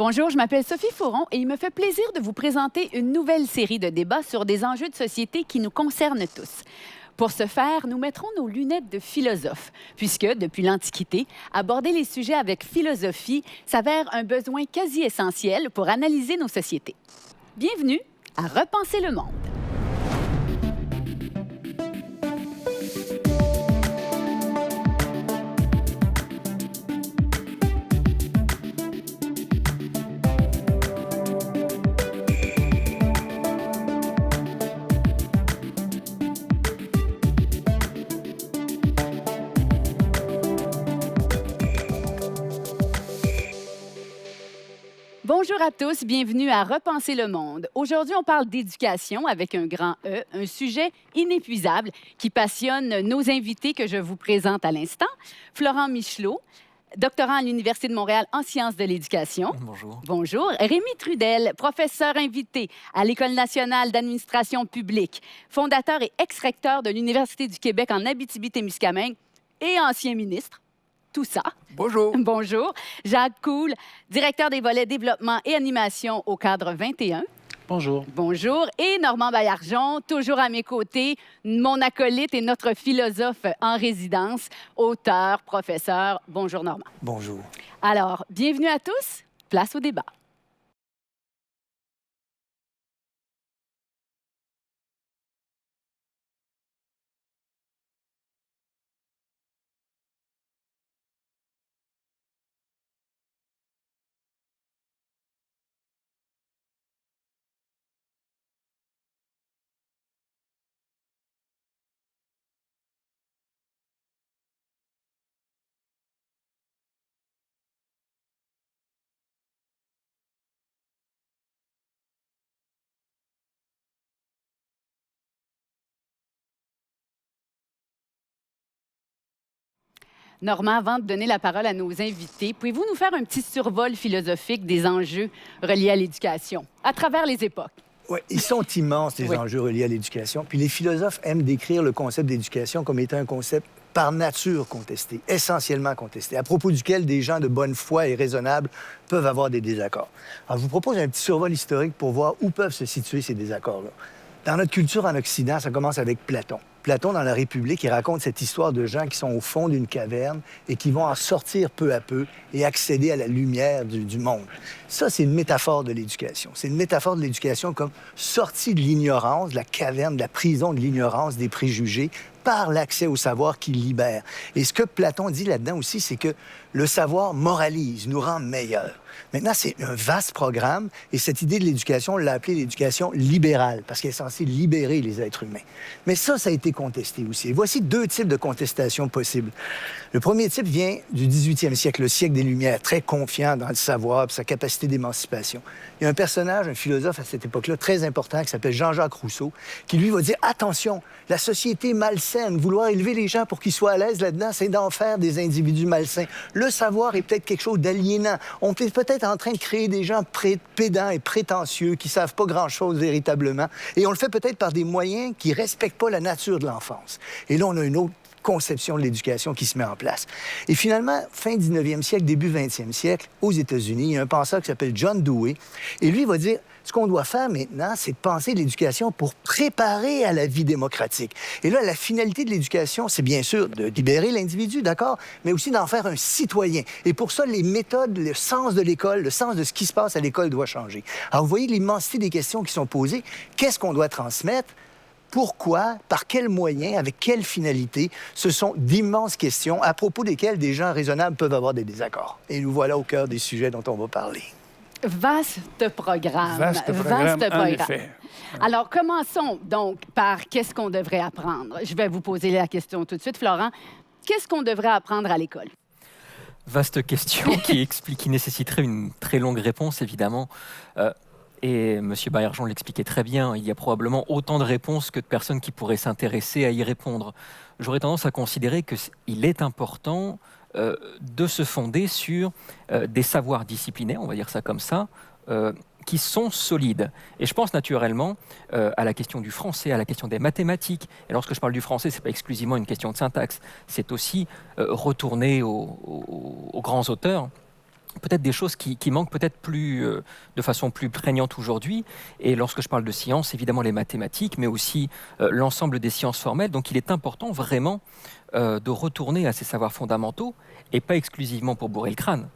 Bonjour, je m'appelle Sophie Fauron et il me fait plaisir de vous présenter une nouvelle série de débats sur des enjeux de société qui nous concernent tous. Pour ce faire, nous mettrons nos lunettes de philosophe, puisque, depuis l'Antiquité, aborder les sujets avec philosophie s'avère un besoin quasi essentiel pour analyser nos sociétés. Bienvenue à Repenser le monde. Bonjour à tous, bienvenue à Repenser le monde. Aujourd'hui, on parle d'éducation avec un grand E, un sujet inépuisable qui passionne nos invités que je vous présente à l'instant. Florent Michelot, doctorant à l'Université de Montréal en sciences de l'éducation. Bonjour. Bonjour. Rémi Trudel, professeur invité à l'École nationale d'administration publique, fondateur et ex-recteur de l'Université du Québec en Abitibi-Témiscamingue et ancien ministre. Tout ça. Bonjour. Bonjour. Jacques Coul, directeur des volets développement et animation au cadre 21. Bonjour. Bonjour. Et Normand Baillargeon, toujours à mes côtés, mon acolyte et notre philosophe en résidence, auteur, professeur. Bonjour, Normand. Bonjour. Alors, bienvenue à tous. Place au débat. Normand, avant de donner la parole à nos invités, pouvez-vous nous faire un petit survol philosophique des enjeux reliés à l'éducation à travers les époques? Oui, ils sont immenses, les enjeux reliés à l'éducation. Puis les philosophes aiment décrire le concept d'éducation comme étant un concept par nature contesté, essentiellement contesté, à propos duquel des gens de bonne foi et raisonnables peuvent avoir des désaccords. Alors, je vous propose un petit survol historique pour voir où peuvent se situer ces désaccords-là. Dans notre culture en Occident, ça commence avec Platon. Platon, dans la République, il raconte cette histoire de gens qui sont au fond d'une caverne et qui vont en sortir peu à peu et accéder à la lumière du monde. Ça, c'est une métaphore de l'éducation. C'est une métaphore de l'éducation comme sortie de l'ignorance, de la caverne, de la prison de l'ignorance, des préjugés, par l'accès au savoir qui libère. Et ce que Platon dit là-dedans aussi, c'est que le savoir moralise, nous rend meilleurs. Maintenant, c'est un vaste programme et cette idée de l'éducation, on l'a appelée l'éducation libérale parce qu'elle est censée libérer les êtres humains. Mais ça a été contesté aussi. Et voici deux types de contestations possibles. Le premier type vient du 18e siècle, le siècle des Lumières, très confiant dans le savoir et sa capacité d'émancipation. Il y a un personnage, un philosophe à cette époque-là, très important, qui s'appelle Jean-Jacques Rousseau, qui lui va dire « Attention, la société malsaine, vouloir élever les gens pour qu'ils soient à l'aise là-dedans, c'est d'en faire des individus malsains. Le savoir est peut-être quelque chose d'aliénant. On est peut-être en train de créer des gens pédants et prétentieux qui savent pas grand-chose véritablement. Et on le fait peut-être par des moyens qui respectent pas la nature de l'enfance. » Et là, on a une autre conception de l'éducation qui se met en place. Et finalement, fin 19e siècle, début 20e siècle, aux États-Unis, il y a un penseur qui s'appelle John Dewey. Et lui, il va dire, ce qu'on doit faire maintenant, c'est de penser l'éducation pour préparer à la vie démocratique. Et là, la finalité de l'éducation, c'est bien sûr de libérer l'individu, d'accord, mais aussi d'en faire un citoyen. Et pour ça, les méthodes, le sens de l'école, le sens de ce qui se passe à l'école doit changer. Alors, vous voyez l'immensité des questions qui sont posées. Qu'est-ce qu'on doit transmettre? Pourquoi, par quels moyens, avec quelle finalité? Ce sont d'immenses questions à propos desquelles des gens raisonnables peuvent avoir des désaccords. Et nous voilà au cœur des sujets dont on va parler. Vaste programme. Vaste programme, en effet. Alors, commençons donc par qu'est-ce qu'on devrait apprendre? Je vais vous poser la question tout de suite, Florent. Qu'est-ce qu'on devrait apprendre à l'école? Vaste question qui nécessiterait une très longue réponse, évidemment. Et M. Baillargeon l'expliquait très bien, il y a probablement autant de réponses que de personnes qui pourraient s'intéresser à y répondre. J'aurais tendance à considérer qu'il est important de se fonder sur des savoirs disciplinaires, on va dire ça comme ça, qui sont solides. Et je pense naturellement à la question du français, à la question des mathématiques. Et lorsque je parle du français, ce n'est pas exclusivement une question de syntaxe, c'est aussi retourner aux grands auteurs peut-être des choses qui manquent peut-être plus, de façon plus prégnante aujourd'hui. Et lorsque je parle de sciences, évidemment les mathématiques, mais aussi l'ensemble des sciences formelles. Donc il est important vraiment de retourner à ces savoirs fondamentaux et pas exclusivement pour bourrer le crâne.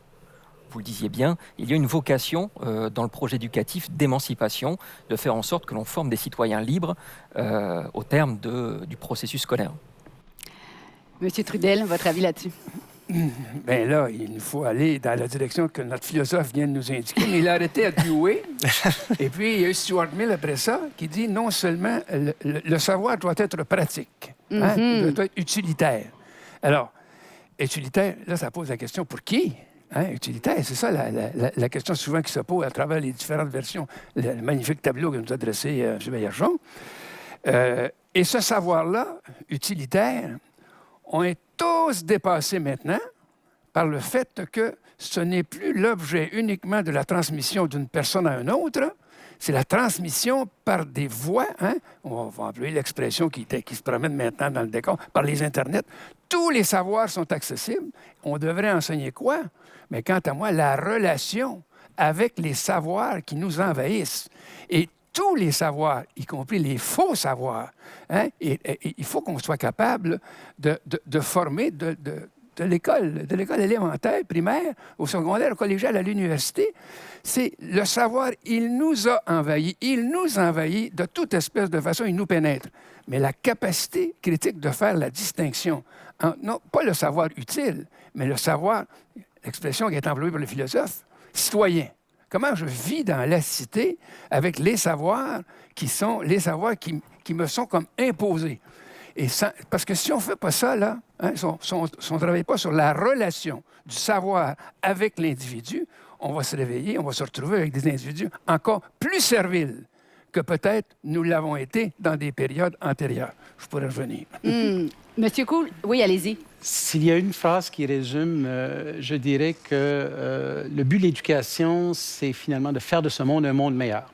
Vous le disiez bien, il y a une vocation dans le projet éducatif d'émancipation, de faire en sorte que l'on forme des citoyens libres au terme du processus scolaire. Monsieur Trudel, votre avis là-dessus? Bien là, il nous faut aller dans la direction que notre philosophe vient de nous indiquer. Mais il a arrêté à Dewey. Et puis, il y a eu Stuart Mill après ça qui dit non seulement le savoir doit être pratique, hein, il doit être utilitaire. Alors, utilitaire, là, ça pose la question pour qui? Hein, utilitaire, c'est ça la question souvent qui se pose à travers les différentes versions. Le magnifique tableau que nous a dressé M. Baillargeon. Et ce savoir-là, utilitaire, on est tous dépassés maintenant par le fait que ce n'est plus l'objet uniquement de la transmission d'une personne à une autre, c'est la transmission par des voies, hein? On va employer l'expression qui se promène maintenant dans le décor, par les Internets. Tous les savoirs sont accessibles. On devrait enseigner quoi? Mais quant à moi, la relation avec les savoirs qui nous envahissent. Et tous les savoirs, y compris les faux savoirs. Hein? Et il faut qu'on soit capable de former de l'école élémentaire, primaire, au secondaire, au collégial, à l'université. C'est le savoir, il nous a envahis. Il nous envahit de toute espèce de façon, il nous pénètre. Mais la capacité critique de faire la distinction, non pas le savoir utile, mais le savoir, l'expression qui est employée par le philosophe, citoyen. Comment je vis dans la cité avec les savoirs qui me sont comme imposés. Parce que si on ne fait pas ça, là, hein, si on ne travaille pas sur la relation du savoir avec l'individu, on va se réveiller, on va se retrouver avec des individus encore plus serviles que peut-être nous l'avons été dans des périodes antérieures. Je pourrais revenir. Monsieur Cool, oui, allez-y. S'il y a une phrase qui résume, je dirais que le but de l'éducation, c'est finalement de faire de ce monde un monde meilleur.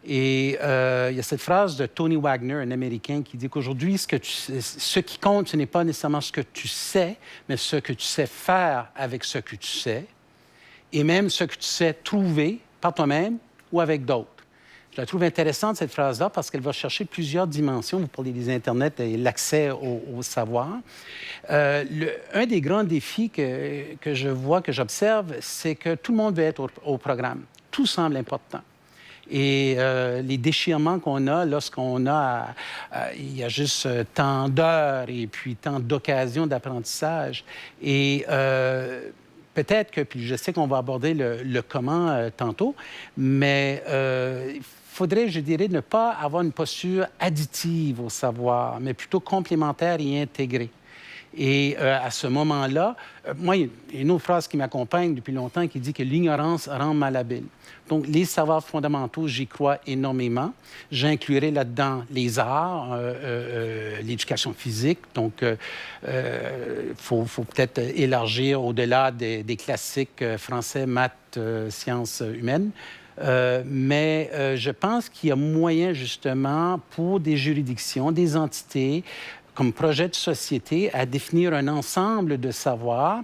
Et il y a cette phrase de Tony Wagner, un Américain, qui dit qu'aujourd'hui, ce qui compte, ce n'est pas nécessairement ce que tu sais, mais ce que tu sais faire avec ce que tu sais, et même ce que tu sais trouver par toi-même ou avec d'autres. Je la trouve intéressante, cette phrase-là, parce qu'elle va chercher plusieurs dimensions. Vous parlez des Internet et l'accès au savoir. Un des grands défis que je vois, que j'observe, c'est que tout le monde veut être au programme. Tout semble important. Et les déchirements qu'on a lorsqu'on a... il y a juste tant d'heures et puis tant d'occasions d'apprentissage. Et peut-être que... Puis je sais qu'on va aborder le comment tantôt, mais... il faudrait, je dirais, ne pas avoir une posture additive au savoir, mais plutôt complémentaire et intégrée. Et à ce moment-là, moi, il y a une autre phrase qui m'accompagne depuis longtemps qui dit que l'ignorance rend malhabile. Donc, les savoirs fondamentaux, j'y crois énormément. J'inclurai là-dedans les arts, l'éducation physique. Donc, faut peut-être élargir au-delà des classiques français, maths, sciences humaines. Mais je pense qu'il y a moyen, justement, pour des juridictions, des entités, comme projet de société, à définir un ensemble de savoirs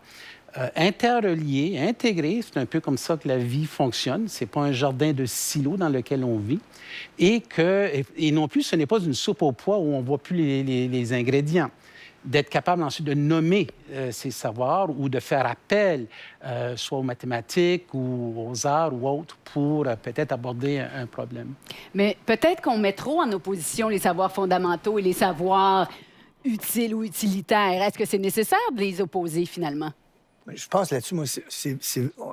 interreliés, intégrés. C'est un peu comme ça que la vie fonctionne. Ce n'est pas un jardin de silos dans lequel on vit. Et non plus, ce n'est pas une soupe au pois où on ne voit plus les ingrédients. D'être capable ensuite de nommer ces savoirs ou de faire appel soit aux mathématiques ou aux arts ou autres pour peut-être aborder un problème. Mais peut-être qu'on met trop en opposition les savoirs fondamentaux et les savoirs utiles ou utilitaires. Est-ce que c'est nécessaire de les opposer finalement? Je pense là-dessus, moi,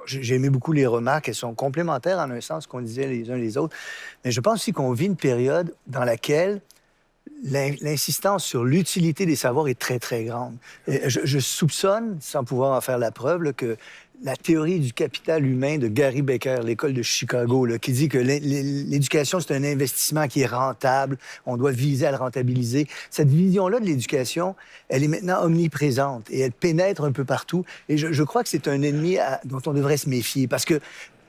j'ai aimé beaucoup les remarques. Elles sont complémentaires en un sens qu'on disait les uns les autres. Mais je pense aussi qu'on vit une période dans laquelle l'insistance sur l'utilité des savoirs est très, très grande. Je soupçonne, sans pouvoir en faire la preuve, là, que la théorie du capital humain de Gary Becker, l'école de Chicago, là, qui dit que l'éducation, c'est un investissement qui est rentable, on doit viser à le rentabiliser. Cette vision-là de l'éducation, elle est maintenant omniprésente et elle pénètre un peu partout. Et je crois que c'est un ennemi dont on devrait se méfier parce que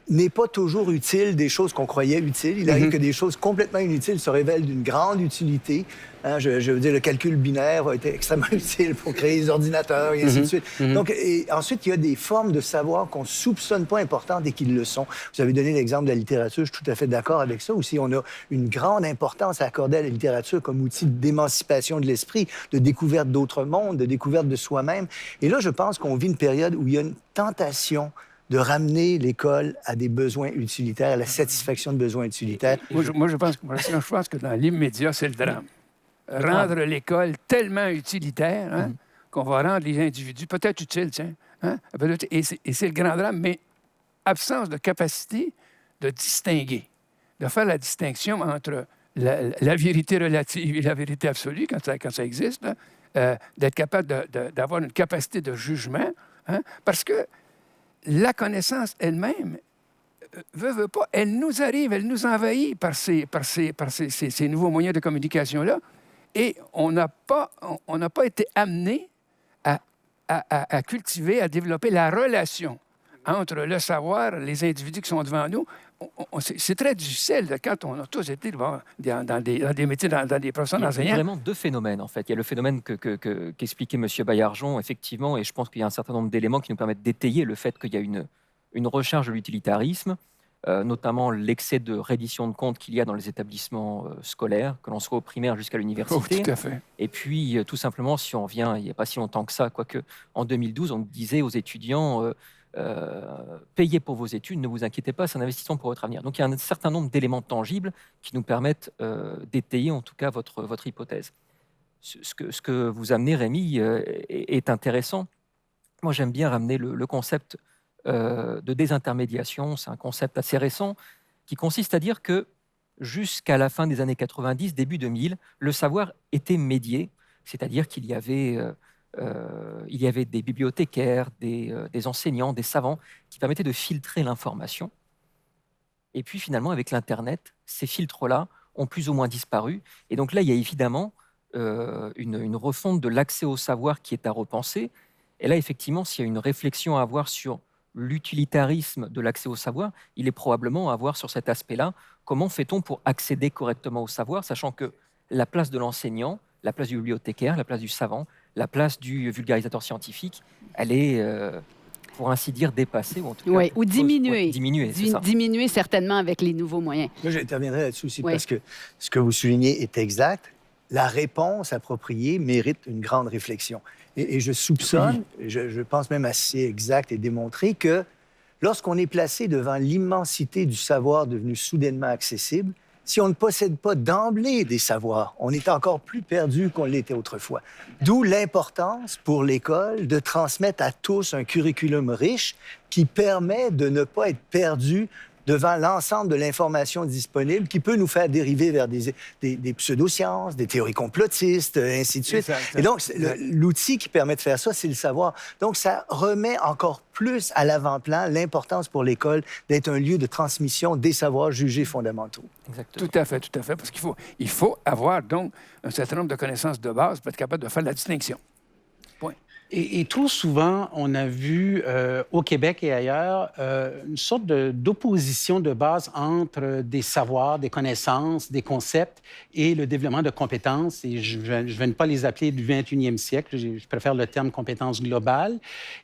n'est pas toujours utile des choses qu'on croyait utiles. Il arrive que des choses complètement inutiles se révèlent d'une grande utilité. Hein, je veux dire, le calcul binaire a été extrêmement utile pour créer les ordinateurs et ainsi de suite. Donc, et ensuite, il y a des formes de savoir qu'on ne soupçonne pas importantes et qui le sont. Vous avez donné l'exemple de la littérature, je suis tout à fait d'accord avec ça. Aussi, on a une grande importance à accorder à la littérature comme outil d'émancipation de l'esprit, de découverte d'autres mondes, de découverte de soi-même. Et là, je pense qu'on vit une période où il y a une tentation de ramener l'école à des besoins utilitaires, à la satisfaction de besoins utilitaires. Moi, je pense que dans l'immédiat, c'est le drame. Rendre l'école tellement utilitaire hein, qu'on va rendre les individus peut-être utiles, tiens. Hein? Et c'est le grand drame, mais absence de capacité de distinguer, de faire la distinction entre la vérité relative et la vérité absolue, quand ça existe, là, d'être capable d'avoir une capacité de jugement, hein, parce que la connaissance elle-même, veut pas, elle nous arrive, elle nous envahit par ces nouveaux moyens de communication-là, et on n'a pas été amené à cultiver, à développer la relation entre le savoir, les individus qui sont devant nous. C'est très difficile quand on a tous été dans des métiers, dans des professions d'enseignants. Il y a vraiment deux phénomènes, en fait. Il y a le phénomène qu'expliquait M. Baillargeon, effectivement, et je pense qu'il y a un certain nombre d'éléments qui nous permettent d'étayer le fait qu'il y a une recherche de l'utilitarisme, notamment l'excès de reddition de comptes qu'il y a dans les établissements scolaires, que l'on soit au primaire jusqu'à l'université. Oh, tout à fait. Et puis, tout simplement, si on revient, il n'y a pas si longtemps que ça, quoique en 2012, on disait aux étudiants... payez pour vos études, ne vous inquiétez pas, c'est un investissement pour votre avenir. Donc il y a un certain nombre d'éléments tangibles qui nous permettent d'étayer en tout cas votre hypothèse. Ce que vous amenez, Rémi, est intéressant. Moi, j'aime bien ramener le concept de désintermédiation. C'est un concept assez récent qui consiste à dire que jusqu'à la fin des années 90, début 2000, le savoir était médié, c'est-à-dire qu'il y avait... il y avait des bibliothécaires, des enseignants, des savants qui permettaient de filtrer l'information. Et puis finalement, avec l'Internet, ces filtres-là ont plus ou moins disparu. Et donc là, il y a évidemment une refonte de l'accès au savoir qui est à repenser. Et là, effectivement, s'il y a une réflexion à avoir sur l'utilitarisme de l'accès au savoir, il est probablement à avoir sur cet aspect-là, comment fait-on pour accéder correctement au savoir, sachant que la place de l'enseignant, la place du bibliothécaire, la place du savant, la place du vulgarisateur scientifique, elle est, pour ainsi dire, dépassée. Ou, en tout cas, ou diminuée. Diminuée certainement avec les nouveaux moyens. Moi, j'interviendrai là-dessus aussi parce que ce que vous soulignez est exact. La réponse appropriée mérite une grande réflexion. Et je soupçonne, je pense même assez exact et démontré, que lorsqu'on est placé devant l'immensité du savoir devenu soudainement accessible, si on ne possède pas d'emblée des savoirs, on est encore plus perdu qu'on l'était autrefois. D'où l'importance pour l'école de transmettre à tous un curriculum riche qui permet de ne pas être perdu devant l'ensemble de l'information disponible qui peut nous faire dériver vers des pseudosciences, des théories complotistes, ainsi de suite. Et donc, l'outil qui permet de faire ça, c'est le savoir. Donc, ça remet encore plus à l'avant-plan l'importance pour l'école d'être un lieu de transmission des savoirs jugés fondamentaux. Exactement. Tout à fait, parce qu'il faut avoir donc un certain nombre de connaissances de base pour être capable de faire la distinction. Point. Et trop souvent, on a vu au Québec et ailleurs une sorte d'opposition de base entre des savoirs, des connaissances, des concepts et le développement de compétences. Et je ne vais pas les appeler du 21e siècle, je préfère le terme compétences globales.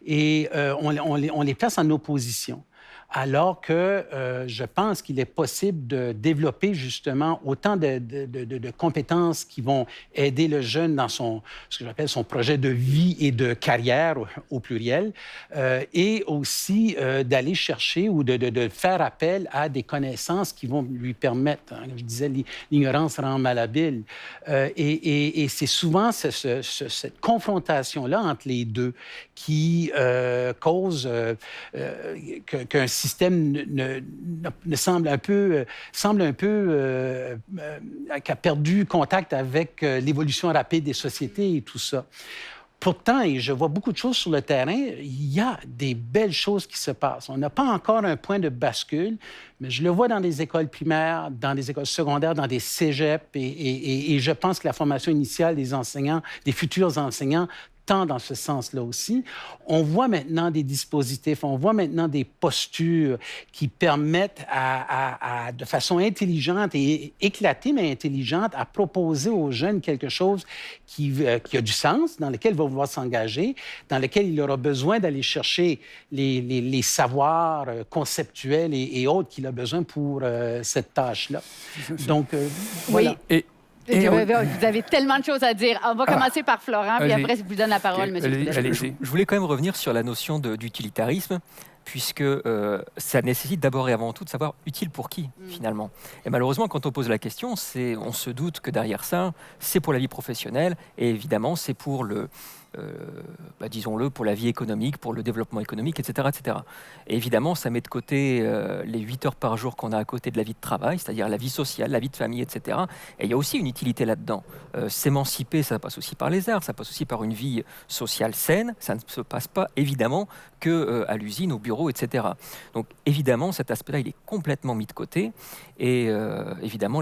Et on les place en opposition. Alors que je pense qu'il est possible de développer justement autant de compétences qui vont aider le jeune dans ce que j'appelle son projet de vie et de carrière au pluriel, et aussi d'aller chercher ou de faire appel à des connaissances qui vont lui permettre, hein, je disais, l'ignorance rend malhabile. Et c'est souvent cette confrontation-là entre les deux qui cause qu'un système semble un peu qui a perdu contact avec l'évolution rapide des sociétés et tout ça. Pourtant, et je vois beaucoup de choses sur le terrain, il y a des belles choses qui se passent. On n'a pas encore un point de bascule, mais je le vois dans des écoles primaires, dans des écoles secondaires, dans des cégeps, et je pense que la formation initiale des enseignants, des futurs enseignants, tend dans ce sens-là aussi. On voit maintenant des dispositifs, on voit maintenant des postures qui permettent de façon intelligente et éclatée, mais intelligente, à proposer aux jeunes quelque chose qui a du sens, dans lequel ils vont vouloir s'engager, dans lequel il aura besoin d'aller chercher les savoirs conceptuels et autres qu'il a besoin pour cette tâche-là. Donc, voilà. Oui. Vous avez tellement de choses à dire. On va commencer par Florent, puis après, je vous donne la parole, M. Je voulais quand même revenir sur la notion d'utilitarisme, puisque ça nécessite d'abord et avant tout de savoir utile pour qui, finalement. Et malheureusement, quand on pose la question, on se doute que derrière ça, c'est pour la vie professionnelle, et évidemment, c'est pour disons-le, pour la vie économique, pour le développement économique, etc. etc. Et évidemment, ça met de côté les 8 heures par jour qu'on a à côté de la vie de travail, c'est-à-dire la vie sociale, la vie de famille, etc. Et il y a aussi une utilité là-dedans. S'émanciper, ça passe aussi par les arts, ça passe aussi par une vie sociale saine, ça ne se passe pas, évidemment, qu'à l'usine, au bureau, etc. Donc, évidemment, cet aspect-là, il est complètement mis de côté. Et évidemment,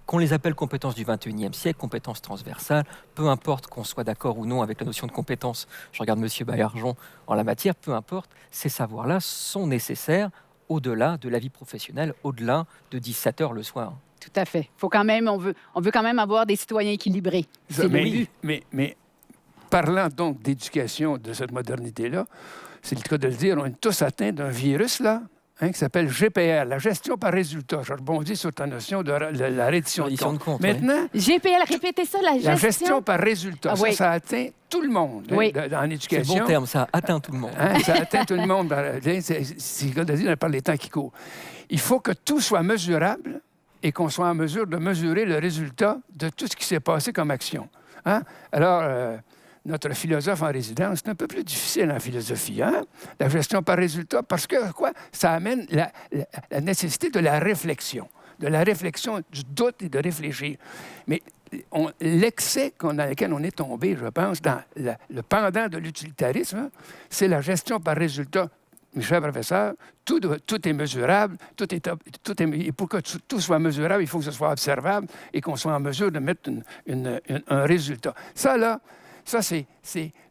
qu'on les appelle compétences du 21e siècle, compétences transversales, peu importe qu'on soit d'accord ou non avec la notion de compétence, je regarde M. Baillargeon en la matière, peu importe, ces savoirs-là sont nécessaires au-delà de la vie professionnelle, au-delà de 17 heures le soir. Tout à fait. On veut quand même avoir des citoyens équilibrés. C'est le but. Mais parlant donc d'éducation de cette modernité-là, c'est le cas de le dire, on est tous atteints d'un virus, là, qui s'appelle GPR, la gestion par résultat. Je rebondis sur ta notion de la reddition de compte. Maintenant, GPL, répétez ça, la gestion par résultat. Ah, oui. Ça atteint tout le monde en éducation. C'est le bon terme, ça atteint tout le monde. Ça atteint tout le monde. C'est le cas de dire par les temps qui courent. Il faut que tout soit mesurable et qu'on soit en mesure de mesurer le résultat de tout ce qui s'est passé comme action. Alors, notre philosophe en résidence, c'est un peu plus difficile en philosophie, la gestion par résultat, parce que ça amène la nécessité de la réflexion, du doute et de réfléchir. Mais l'excès dans lequel on est tombé, je pense, dans le pendant de l'utilitarisme, c'est la gestion par résultat. Cher professeur, tout est mesurable, et pour que tout soit mesurable, il faut que ce soit observable et qu'on soit en mesure de mettre un résultat. Ça, c'est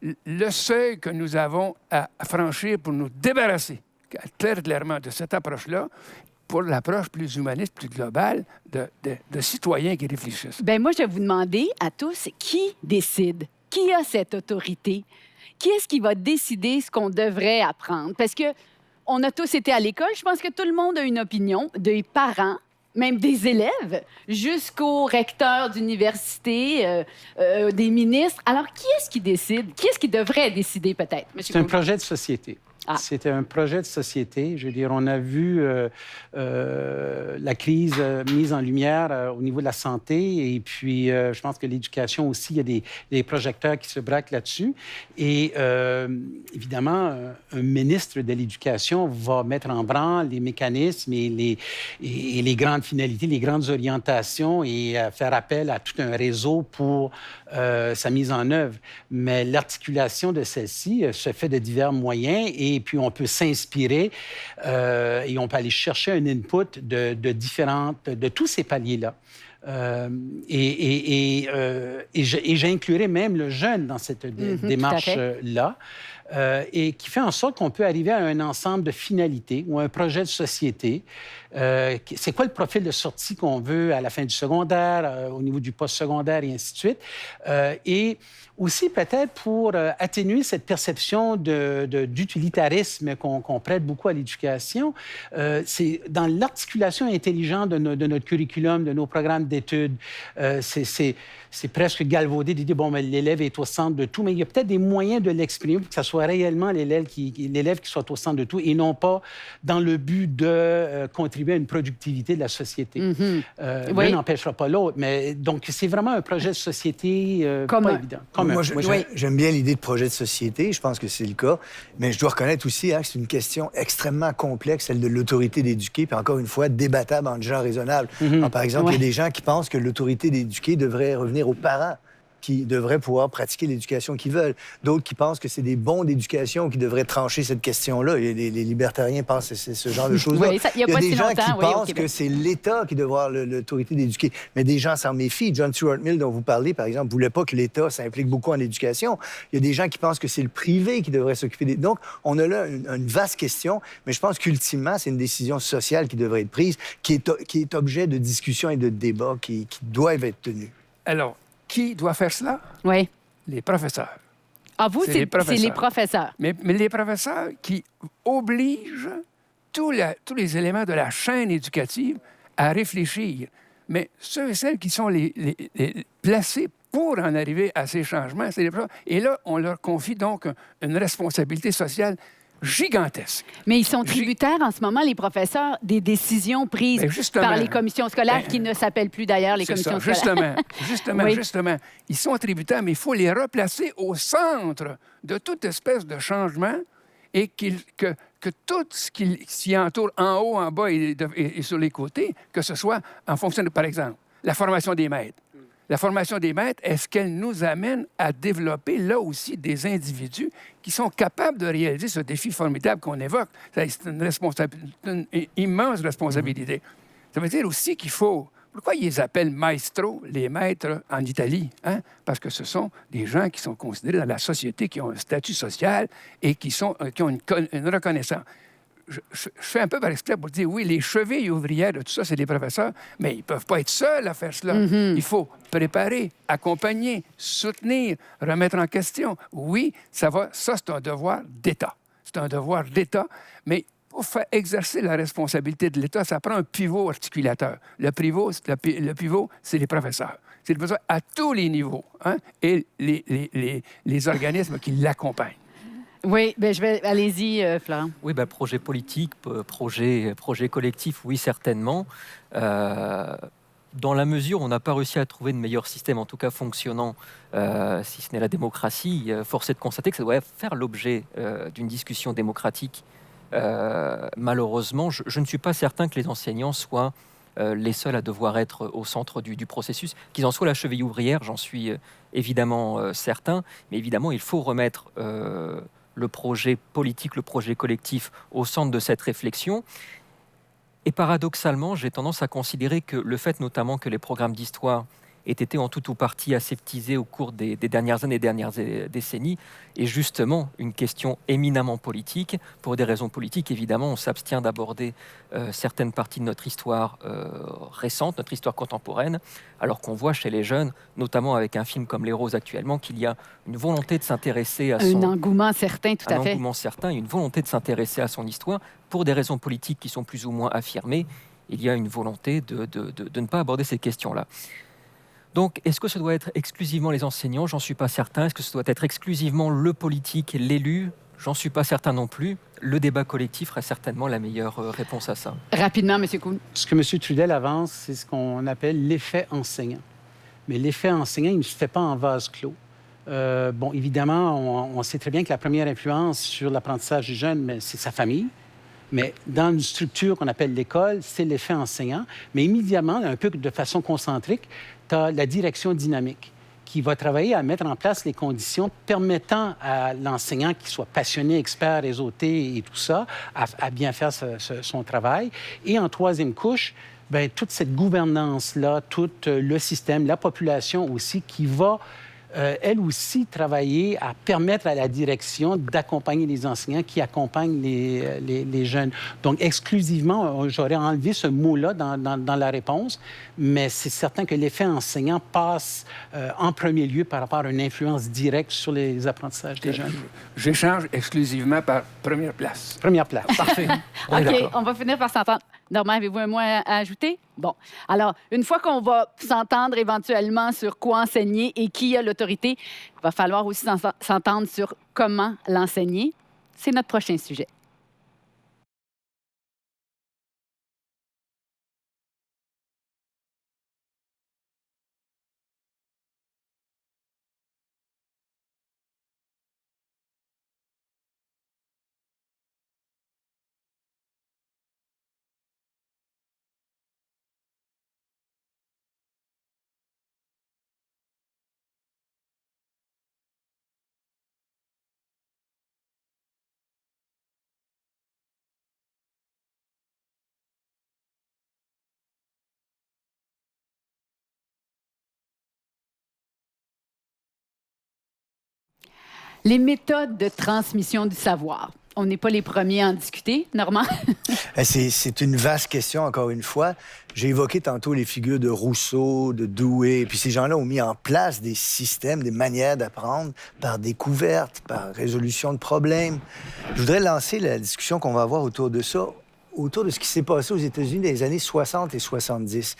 le seuil que nous avons à franchir pour nous débarrasser clairement de cette approche-là, pour l'approche plus humaniste, plus globale de citoyens qui réfléchissent. Bien, moi, je vais vous demander à tous qui décide, qui a cette autorité, qui est-ce qui va décider ce qu'on devrait apprendre? Parce que on a tous été à l'école, je pense que tout le monde a une opinion, des parents, même des élèves, jusqu'aux recteurs d'université, des ministres. Alors, qui est-ce qui décide? Qui est-ce qui devrait décider, peut-être? C'est un projet de société. C'était un projet de société. Je veux dire, on a vu la crise mise en lumière au niveau de la santé. Et puis, je pense que l'éducation aussi, il y a des projecteurs qui se braquent là-dessus. Et évidemment, un ministre de l'Éducation va mettre en branle les mécanismes et les grandes finalités, les grandes orientations et faire appel à tout un réseau pour sa mise en œuvre. Mais l'articulation de celle-ci se fait de divers moyens et puis on peut s'inspirer et on peut aller chercher un input de tous ces paliers-là. Et j'inclurais même le jeune dans cette démarche-là. Et qui fait en sorte qu'on peut arriver à un ensemble de finalités ou un projet de société. C'est quoi le profil de sortie qu'on veut à la fin du secondaire, au niveau du post-secondaire et ainsi de suite. Et aussi peut-être pour atténuer cette perception d'utilitarisme qu'on prête beaucoup à l'éducation, c'est dans l'articulation intelligente de notre curriculum, de nos programmes d'études. C'est presque galvaudé de dire, bon, mais l'élève est au centre de tout, mais il y a peut-être des moyens de l'exprimer pour que ce soit réellement l'élève qui soit au centre de tout et non pas dans le but de contribuer à une productivité de la société. L'un n'empêchera pas l'autre, mais donc c'est vraiment un projet de société pas évident. Moi, j'aime bien l'idée de projet de société, je pense que c'est le cas, mais je dois reconnaître aussi que c'est une question extrêmement complexe, celle de l'autorité d'éduquer, puis encore une fois, débattable entre gens raisonnables. Alors, par exemple, il y a des gens qui pensent que l'autorité d'éduquer devrait revenir aux parents qui devraient pouvoir pratiquer l'éducation qu'ils veulent. D'autres qui pensent que c'est des bons d'éducation qui devraient trancher cette question-là. Et les libertariens pensent que c'est ce genre de choses-là. Oui, il y a des pas si gens longtemps, qui oui, au pensent Québec. que c'est l'État qui doit avoir l'autorité d'éduquer. Mais des gens s'en méfient. John Stuart Mill, dont vous parlez, par exemple, ne voulait pas que l'État s'implique beaucoup en éducation. Il y a des gens qui pensent que c'est le privé qui devrait s'occuper des... Donc, on a là une vaste question, mais je pense qu'ultimement, c'est une décision sociale qui devrait être prise, qui est objet de discussion et de débat qui doivent être tenus. Alors, qui doit faire cela? Oui. Les professeurs. Ah, vous, c'est les professeurs. Mais les professeurs qui obligent tous les éléments de la chaîne éducative à réfléchir. Mais ceux et celles qui sont les placés pour en arriver à ces changements, c'est les professeurs. Et là, on leur confie donc une responsabilité sociale gigantesque. Mais ils sont tributaires en ce moment, les professeurs, des décisions prises par les commissions scolaires, qui ne s'appellent plus d'ailleurs les commissions scolaires. Justement. Ils sont tributaires, mais il faut les replacer au centre de toute espèce de changement et que tout ce qui s'y entoure en haut, en bas et sur les côtés, que ce soit en fonction de, par exemple, la formation des maîtres. La formation des maîtres, est-ce qu'elle nous amène à développer, là aussi, des individus qui sont capables de réaliser ce défi formidable qu'on évoque? C'est une immense responsabilité. Ça veut dire aussi qu'il faut... Pourquoi ils les appellent maestro, les maîtres, en Italie? Hein? Parce que ce sont des gens qui sont considérés dans la société, qui ont un statut social et qui ont une reconnaissance. Je fais un peu par exprès pour dire, oui, les chevilles ouvrières de tout ça, c'est les professeurs, mais ils ne peuvent pas être seuls à faire cela. Il faut préparer, accompagner, soutenir, remettre en question. Oui, ça, c'est un devoir d'État. C'est un devoir d'État, mais pour faire exercer la responsabilité de l'État, ça prend un pivot articulateur. Le pivot, c'est les professeurs. C'est les professeurs à tous les niveaux, hein, et les organismes qui l'accompagnent. Oui, bien, allez-y, Florent. Oui, projet politique, projet collectif, oui, certainement. Dans la mesure où on n'a pas réussi à trouver de meilleur système, en tout cas fonctionnant, si ce n'est la démocratie, force est de constater que ça doit faire l'objet d'une discussion démocratique. Malheureusement, je ne suis pas certain que les enseignants soient les seuls à devoir être au centre du processus. Qu'ils en soient la cheville ouvrière, j'en suis évidemment certain, mais évidemment, il faut remettre le projet politique, le projet collectif au centre de cette réflexion. Et paradoxalement, j'ai tendance à considérer que le fait notamment que les programmes d'histoire aient été en tout ou partie aseptisés au cours des dernières années, des dernières décennies, est justement une question éminemment politique. Pour des raisons politiques, évidemment, on s'abstient d'aborder certaines parties de notre histoire récente, notre histoire contemporaine, alors qu'on voit chez les jeunes, notamment avec un film comme Les Roses actuellement, qu'il y a une volonté de s'intéresser à son... Un engouement certain, tout à fait. Un engouement certain, une volonté de s'intéresser à son histoire, pour des raisons politiques qui sont plus ou moins affirmées. Il y a une volonté de ne pas aborder ces questions-là. Donc, est-ce que ce doit être exclusivement les enseignants? J'en suis pas certain. Est-ce que ce doit être exclusivement le politique, l'élu? J'en suis pas certain non plus. Le débat collectif serait certainement la meilleure réponse à ça. Rapidement, M. Kuhn. Ce que M. Trudel avance, c'est ce qu'on appelle l'effet enseignant. Mais l'effet enseignant, il ne se fait pas en vase clos. Bon, évidemment, on sait très bien que la première influence sur l'apprentissage du jeune, c'est sa famille. Mais dans une structure qu'on appelle l'école, c'est l'effet enseignant. Mais immédiatement, un peu de façon concentrique, tu as la direction dynamique qui va travailler à mettre en place les conditions permettant à l'enseignant qui soit passionné, expert, réseauté et tout ça, à bien faire son travail. Et en troisième couche, bien, toute cette gouvernance-là, tout le système, la population aussi, qui va elle aussi, travailler à permettre à la direction d'accompagner les enseignants qui accompagnent les jeunes. Donc, exclusivement, j'aurais enlevé ce mot-là dans la réponse, mais c'est certain que l'effet enseignant passe en premier lieu par rapport à une influence directe sur les apprentissages des jeunes. J'échange exclusivement par première place. Première place. Parfait. OK, on va finir par s'entendre. Normand, avez-vous un mot à ajouter? Bon. Alors, une fois qu'on va s'entendre éventuellement sur quoi enseigner et qui a l'autorité, il va falloir aussi s'entendre sur comment l'enseigner. C'est notre prochain sujet. Les méthodes de transmission du savoir. On n'est pas les premiers à en discuter, Normand? C'est une vaste question, encore une fois. J'ai évoqué tantôt les figures de Rousseau, de Dewey, puis ces gens-là ont mis en place des systèmes, des manières d'apprendre par découverte, par résolution de problèmes. Je voudrais lancer la discussion qu'on va avoir autour de ça, autour de ce qui s'est passé aux États-Unis dans les années 60 et 70.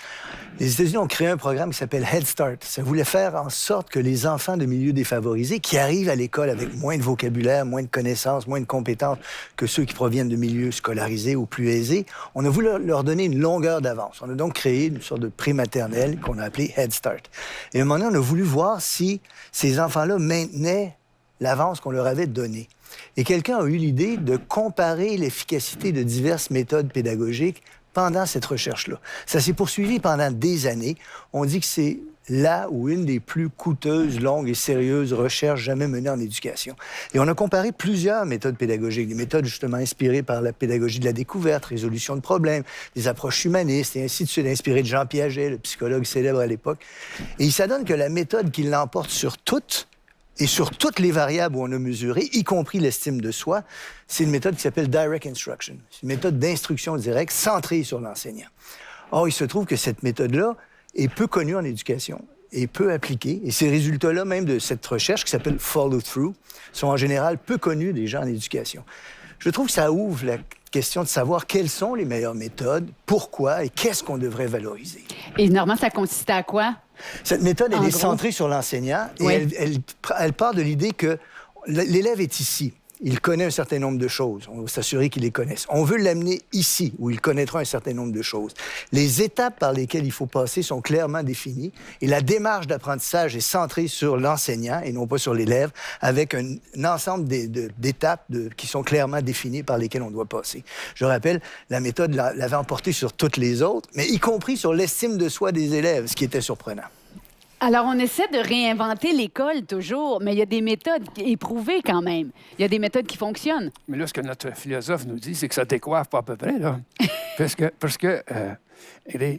Les États-Unis ont créé un programme qui s'appelle Head Start. Ça voulait faire en sorte que les enfants de milieux défavorisés, qui arrivent à l'école avec moins de vocabulaire, moins de connaissances, moins de compétences que ceux qui proviennent de milieux scolarisés ou plus aisés, on a voulu leur donner une longueur d'avance. On a donc créé une sorte de prématernelle qu'on a appelée Head Start. Et à un moment donné, on a voulu voir si ces enfants-là maintenaient l'avance qu'on leur avait donnée. Et quelqu'un a eu l'idée de comparer l'efficacité de diverses méthodes pédagogiques pendant cette recherche-là. Ça s'est poursuivi pendant des années. On dit que c'est là où une des plus coûteuses, longues et sérieuses recherches jamais menées en éducation. Et on a comparé plusieurs méthodes pédagogiques, des méthodes justement inspirées par la pédagogie de la découverte, résolution de problèmes, des approches humanistes et ainsi de suite, inspirées de Jean Piaget, le psychologue célèbre à l'époque. Et il s'adonne que la méthode qui l'emporte sur toutes, et sur toutes les variables où on a mesuré, y compris l'estime de soi, c'est une méthode qui s'appelle Direct Instruction. C'est une méthode d'instruction directe centrée sur l'enseignant. Or, il se trouve que cette méthode-là est peu connue en éducation et peu appliquée. Et ces résultats-là, même de cette recherche qui s'appelle Follow-through, sont en général peu connus des gens en éducation. Je trouve que ça ouvre la question de savoir quelles sont les meilleures méthodes, pourquoi et qu'est-ce qu'on devrait valoriser. Et Normand, ça consistait à quoi? Cette méthode, elle est centrée sur l'enseignant et oui. elle part de l'idée que l'élève est ici. Il connaît un certain nombre de choses. On veut s'assurer qu'il les connaisse. On veut l'amener ici, où il connaîtra un certain nombre de choses. Les étapes par lesquelles il faut passer sont clairement définies et la démarche d'apprentissage est centrée sur l'enseignant et non pas sur l'élève, avec un ensemble d'étapes qui sont clairement définies par lesquelles on doit passer. Je rappelle, la méthode l'avait emporté sur toutes les autres, mais y compris sur l'estime de soi des élèves, ce qui était surprenant. Alors, on essaie de réinventer l'école toujours, mais il y a des méthodes éprouvées quand même. Il y a des méthodes qui fonctionnent. Mais là, ce que notre philosophe nous dit, c'est que ça décoiffe pas à peu près, là. parce que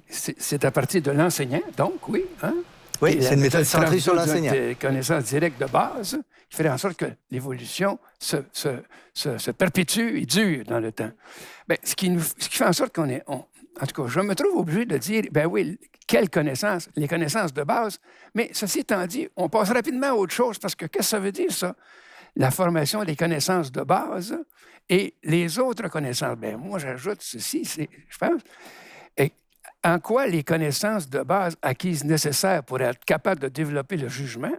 c'est à partir de l'enseignant, donc, oui. Hein? Oui, c'est une méthode centrée sur l'enseignant. Des connaissances directes de base qui fait en sorte que l'évolution se perpétue et dure dans le temps. Bien, ce qui fait en sorte qu'on est... En tout cas, je me trouve obligé de dire, ben oui, quelles connaissances? Les connaissances de base. Mais ceci étant dit, on passe rapidement à autre chose parce que qu'est-ce que ça veut dire, ça? La formation des connaissances de base et les autres connaissances. Ben moi, j'ajoute ceci, je pense. Et en quoi les connaissances de base acquises nécessaires pour être capable de développer le jugement,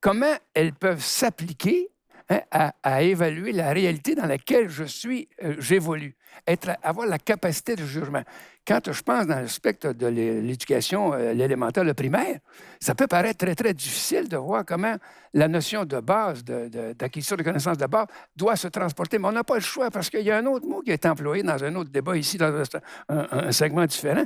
comment elles peuvent s'appliquer à évaluer la réalité dans laquelle j'évolue, avoir la capacité de jugement. Quand je pense dans le spectre de l'éducation, l'élémentaire, le primaire, ça peut paraître très, très difficile de voir comment la notion de base, d'acquisition de connaissances de base, doit se transporter. Mais on n'a pas le choix parce qu'il y a un autre mot qui est employé dans un autre débat ici, dans un segment différent.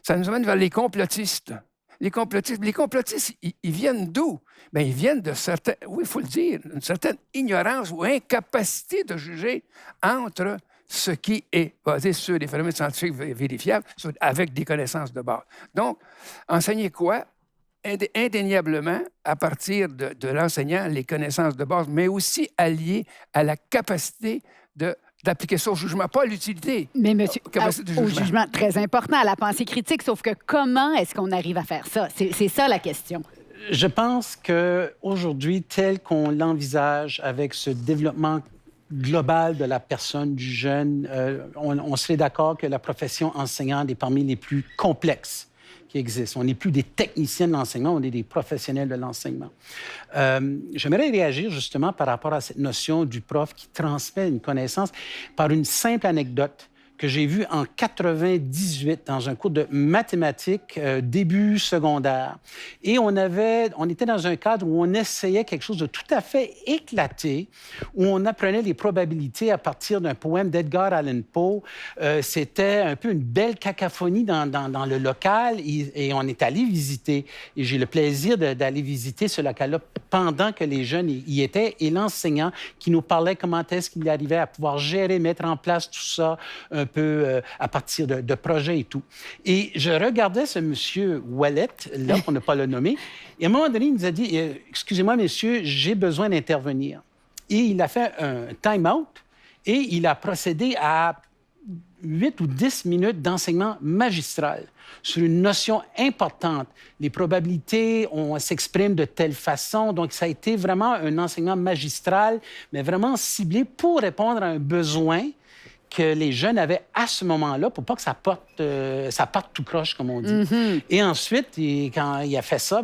Ça nous amène vers les complotistes. Les complotistes, ils viennent d'où? Bien, ils viennent de certains, oui, il faut le dire, une certaine ignorance ou incapacité de juger entre ce qui est basé sur des phénomènes scientifiques vérifiables avec des connaissances de base. Donc, enseigner quoi? Indéniablement, à partir de l'enseignant, les connaissances de base, mais aussi alliées à la capacité d'appliquer ça au jugement, pas à l'utilité. Mais monsieur, au jugement, très important, à la pensée critique, sauf que comment est-ce qu'on arrive à faire ça? C'est ça la question. Je pense qu'aujourd'hui, tel qu'on l'envisage avec ce développement global de la personne, du jeune, on serait d'accord que la profession enseignante est parmi les plus complexes qui existent. On n'est plus des techniciens de l'enseignement, on est des professionnels de l'enseignement. J'aimerais réagir justement par rapport à cette notion du prof qui transmet une connaissance par une simple anecdote que j'ai vue en 98 dans un cours de mathématiques début secondaire. Et on était dans un cadre où on essayait quelque chose de tout à fait éclaté, où on apprenait les probabilités à partir d'un poème d'Edgar Allan Poe. C'était un peu une belle cacophonie dans le local et on est allé visiter. Et j'ai le plaisir d'aller visiter ce local-là pendant que les jeunes y étaient et l'enseignant qui nous parlait comment est-ce qu'il arrivait à pouvoir gérer, mettre en place tout ça un peu à partir de projets et tout. Et je regardais ce monsieur Wallet, là, pour ne pas le nommer, et à un moment donné, il nous a dit « Excusez-moi, messieurs, j'ai besoin d'intervenir. » Et il a fait un time-out et il a procédé à 8 ou 10 minutes d'enseignement magistral sur une notion importante. Les probabilités, on s'exprime de telle façon. Donc, ça a été vraiment un enseignement magistral, mais vraiment ciblé pour répondre à un besoin que les jeunes avaient à ce moment-là pour pas que ça parte tout croche, comme on dit. Mm-hmm. Et ensuite, quand il a fait ça,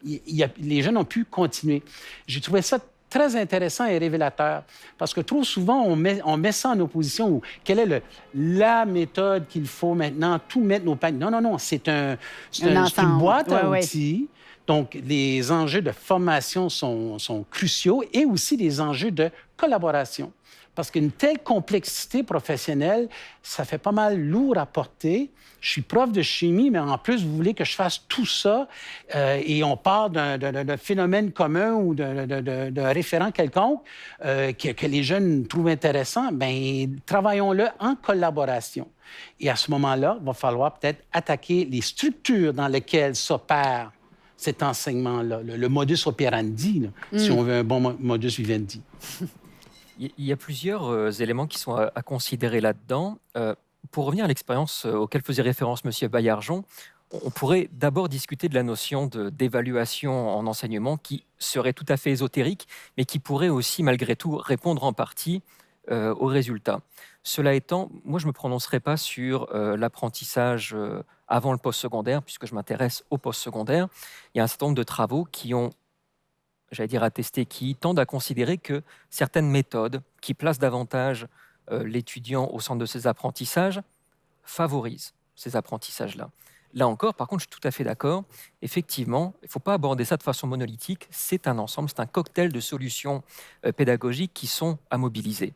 les jeunes ont pu continuer. J'ai trouvé ça très intéressant et révélateur, parce que trop souvent, on met ça en opposition. Où, quelle est la méthode qu'il faut maintenant, tout mettre nos paniers? Non, c'est une boîte à outils. Donc, les enjeux de formation sont cruciaux et aussi les enjeux de collaboration. Parce qu'une telle complexité professionnelle, ça fait pas mal lourd à porter. Je suis prof de chimie, mais en plus, vous voulez que je fasse tout ça et on part d'un phénomène commun ou d'un référent quelconque que les jeunes trouvent intéressant, bien, travaillons-le en collaboration. Et à ce moment-là, il va falloir peut-être attaquer les structures dans lesquelles s'opère cet enseignement-là, le modus operandi, là, si on veut un bon modus vivendi. Il y a plusieurs éléments qui sont à considérer là-dedans. Pour revenir à l'expérience auquel faisait référence M. Baillargeon, on pourrait d'abord discuter de la notion d'évaluation en enseignement qui serait tout à fait ésotérique, mais qui pourrait aussi, malgré tout, répondre en partie aux résultats. Cela étant, moi, je ne me prononcerai pas sur l'apprentissage avant le postsecondaire, puisque je m'intéresse au postsecondaire. Il y a un certain nombre de travaux qui ont attesté, qui tendent à considérer que certaines méthodes qui placent davantage l'étudiant au centre de ses apprentissages favorisent ces apprentissages-là. Là encore, par contre, je suis tout à fait d'accord. Effectivement, il ne faut pas aborder ça de façon monolithique. C'est un ensemble, c'est un cocktail de solutions pédagogiques qui sont à mobiliser.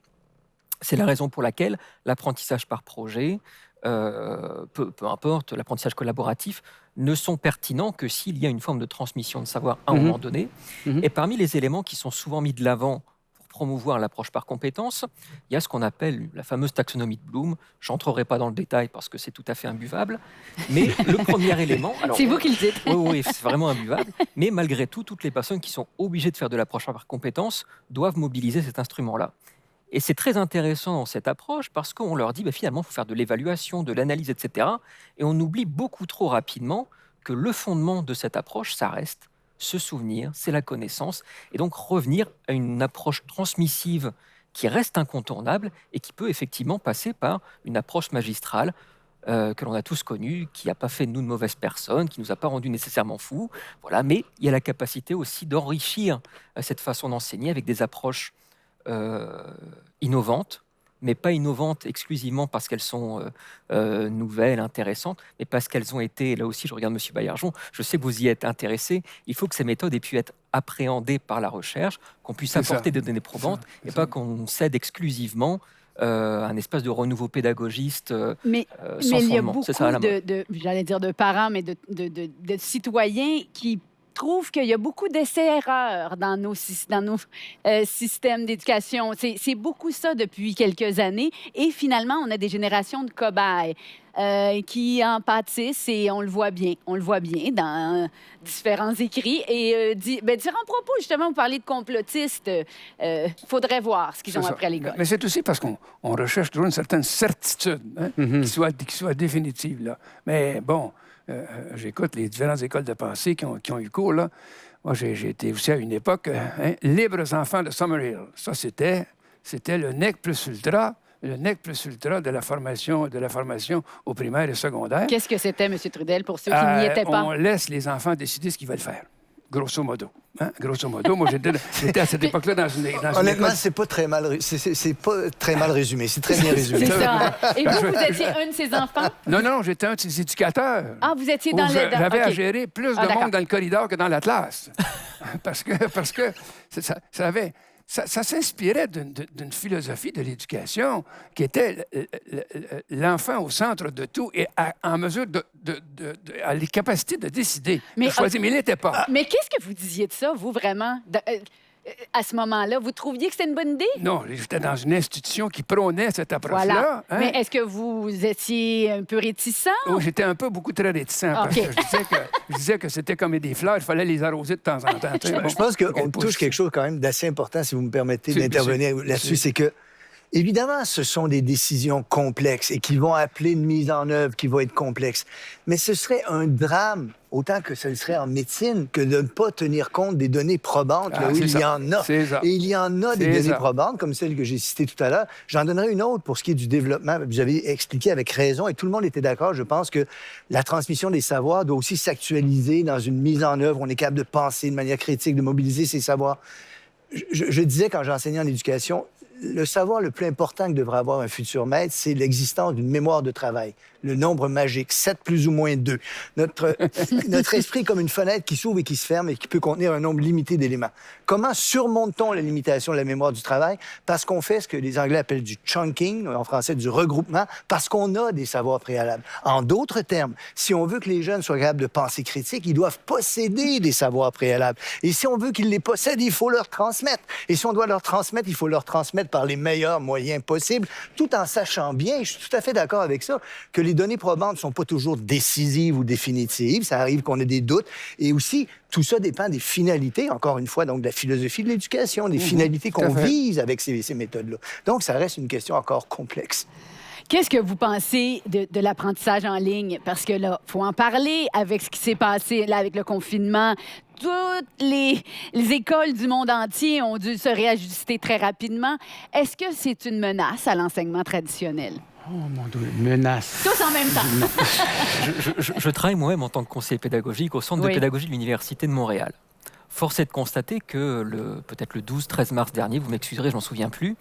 C'est la raison pour laquelle l'apprentissage par projet, peu importe, l'apprentissage collaboratif, ne sont pertinents que s'il y a une forme de transmission de savoir à un moment donné. Et parmi les éléments qui sont souvent mis de l'avant pour promouvoir l'approche par compétences, il y a ce qu'on appelle la fameuse taxonomie de Bloom. Je n'entrerai pas dans le détail parce que c'est tout à fait imbuvable. Mais le premier élément... C'est vous qui le dites. Oui, c'est vraiment imbuvable. Mais malgré tout, toutes les personnes qui sont obligées de faire de l'approche par compétences doivent mobiliser cet instrument-là. Et c'est très intéressant dans cette approche parce qu'on leur dit finalement, il faut faire de l'évaluation, de l'analyse, etc. Et on oublie beaucoup trop rapidement que le fondement de cette approche, ça reste se souvenir, c'est la connaissance. Et donc revenir à une approche transmissive qui reste incontournable et qui peut effectivement passer par une approche magistrale que l'on a tous connue, qui n'a pas fait de nous de mauvaises personnes, qui ne nous a pas rendus nécessairement fous. Voilà. Mais il y a la capacité aussi d'enrichir cette façon d'enseigner avec des approches innovantes, mais pas innovantes exclusivement parce qu'elles sont nouvelles, intéressantes, mais parce qu'elles ont été, là aussi je regarde M. Baillargeon, je sais que vous y êtes intéressé, il faut que ces méthodes aient pu être appréhendées par la recherche, qu'on puisse apporter des données probantes, et pas qu'on cède exclusivement un espace de renouveau pédagogiste mais sans il y a fondement. beaucoup j'allais dire de parents, mais de citoyens qui trouve qu'il y a beaucoup d'essais-erreurs dans nos systèmes d'éducation. C'est beaucoup ça depuis quelques années. Et finalement, on a des générations de cobayes qui en pâtissent et on le voit bien. On le voit bien dans différents écrits. Et différents propos, justement, vous parlez de complotistes. Il faudrait voir ce qu'ils ont appris à l'école. Mais c'est aussi parce qu'on recherche toujours une certaine certitude qui soit définitive. Là. Mais bon... j'écoute les différentes écoles de pensée qui ont eu cours. Là. Moi, j'ai été aussi à une époque libres enfants de Summerhill. Ça, c'était le nec plus ultra de la formation au primaire et secondaire. Qu'est-ce que c'était, M. Trudel, pour ceux qui n'y étaient pas? On laisse les enfants décider ce qu'ils veulent faire. Grosso modo. Grosso modo, moi, j'étais à cette époque-là dans une honnêtement, c'est pas très mal résumé. C'est très bien résumé. C'est ça. Et vous étiez un de ces enfants? Non, j'étais un de ces éducateurs. Ah, vous étiez dans le... J'avais à gérer plus de monde dans le corridor que dans la classe. parce que ça s'inspirait d'une philosophie de l'éducation qui était l'enfant au centre de tout et en mesure à les capacités de décider, de choisir, mais il n'était pas. Mais qu'est-ce que vous disiez de ça, vous, vraiment? à ce moment-là? Vous trouviez que c'était une bonne idée? Non, j'étais dans une institution qui prônait cette approche-là. Voilà. Hein? Mais est-ce que vous étiez un peu réticent? Oh, j'étais beaucoup très réticent parce OK. que je disais que c'était comme des fleurs, il fallait les arroser de temps en temps. tu sais. Je pense qu'on touche quelque chose quand même d'assez important, si vous me permettez d'intervenir là-dessus, c'est que, évidemment, ce sont des décisions complexes et qui vont appeler une mise en œuvre qui va être complexe. Mais ce serait un drame, autant que ce serait en médecine, que de ne pas tenir compte des données probantes, là où il y en a. C'est ça. Et il y en a des C'est données ça. probantes, comme celle que j'ai citée tout à l'heure. J'en donnerai une autre pour ce qui est du développement. Vous avez expliqué avec raison, et tout le monde était d'accord. Je pense que la transmission des savoirs doit aussi s'actualiser dans une mise en œuvre. On est capable de penser de manière critique, de mobiliser ces savoirs. Je disais quand j'enseignais en éducation, le savoir le plus important que devrait avoir un futur maître, c'est l'existence d'une mémoire de travail. Le nombre magique, 7 plus ou moins 2. Notre esprit est comme une fenêtre qui s'ouvre et qui se ferme et qui peut contenir un nombre limité d'éléments. Comment surmonte-t-on la limitation de la mémoire du travail? Parce qu'on fait ce que les Anglais appellent du chunking, en français du regroupement, parce qu'on a des savoirs préalables. En d'autres termes, si on veut que les jeunes soient capables de pensée critique, ils doivent posséder des savoirs préalables. Et si on veut qu'ils les possèdent, il faut leur transmettre. Et si on doit leur transmettre, il faut leur transmettre par les meilleurs moyens possibles, tout en sachant bien, et je suis tout à fait d'accord avec ça, que les données probantes ne sont pas toujours décisives ou définitives. Ça arrive qu'on ait des doutes. Et aussi, tout ça dépend des finalités, encore une fois, donc de la philosophie de l'éducation, des finalités qu'on vise avec ces méthodes-là. Donc, ça reste une question encore complexe. Qu'est-ce que vous pensez de l'apprentissage en ligne? Parce que là, il faut en parler avec ce qui s'est passé là, avec le confinement. Toutes les écoles du monde entier ont dû se réajuster très rapidement. Est-ce que c'est une menace à l'enseignement traditionnel? Oh mon Dieu, menace. Tous en même temps. Je travaille moi-même en tant que conseiller pédagogique au Centre de pédagogie de l'Université de Montréal. Force est de constater que peut-être le 12-13 mars dernier, vous m'excuserez, je m'en souviens plus,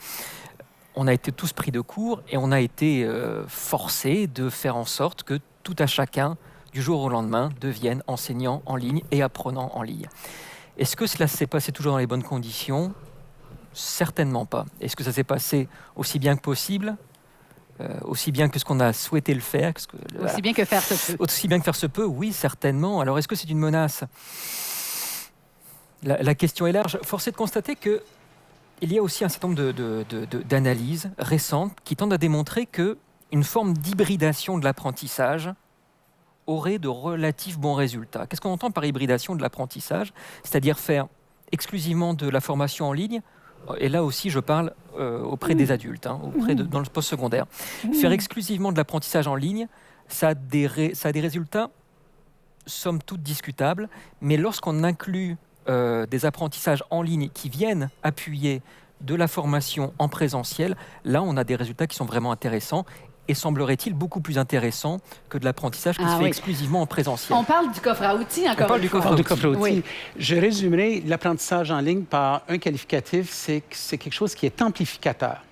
on a été tous pris de court et on a été forcés de faire en sorte que tout à chacun, du jour au lendemain, devienne enseignant en ligne et apprenant en ligne. Est-ce que cela s'est passé toujours dans les bonnes conditions? Certainement pas. Est-ce que ça s'est passé aussi bien que possible? Aussi bien que ce qu'on a souhaité le faire? Aussi bien que faire se peut. Aussi bien que faire se peut, oui, certainement. Alors, est-ce que c'est une menace? La question est large. Force est de constater que il y a aussi un certain nombre d'analyses récentes qui tendent à démontrer qu'une forme d'hybridation de l'apprentissage aurait de relatifs bons résultats. Qu'est-ce qu'on entend par hybridation de l'apprentissage? C'est-à-dire faire exclusivement de la formation en ligne, et là aussi je parle auprès des adultes, dans le post-secondaire. Faire exclusivement de l'apprentissage en ligne, ça a des résultats, somme toute discutables, mais lorsqu'on inclut des apprentissages en ligne qui viennent appuyer de la formation en présentiel, là on a des résultats qui sont vraiment intéressants et semblerait-il beaucoup plus intéressants que de l'apprentissage qui se fait exclusivement en présentiel. On parle du coffre à outils encore. On parle du coffre à outils. Oui. Je résumerai l'apprentissage en ligne par un qualificatif, c'est que c'est quelque chose qui est amplificateur.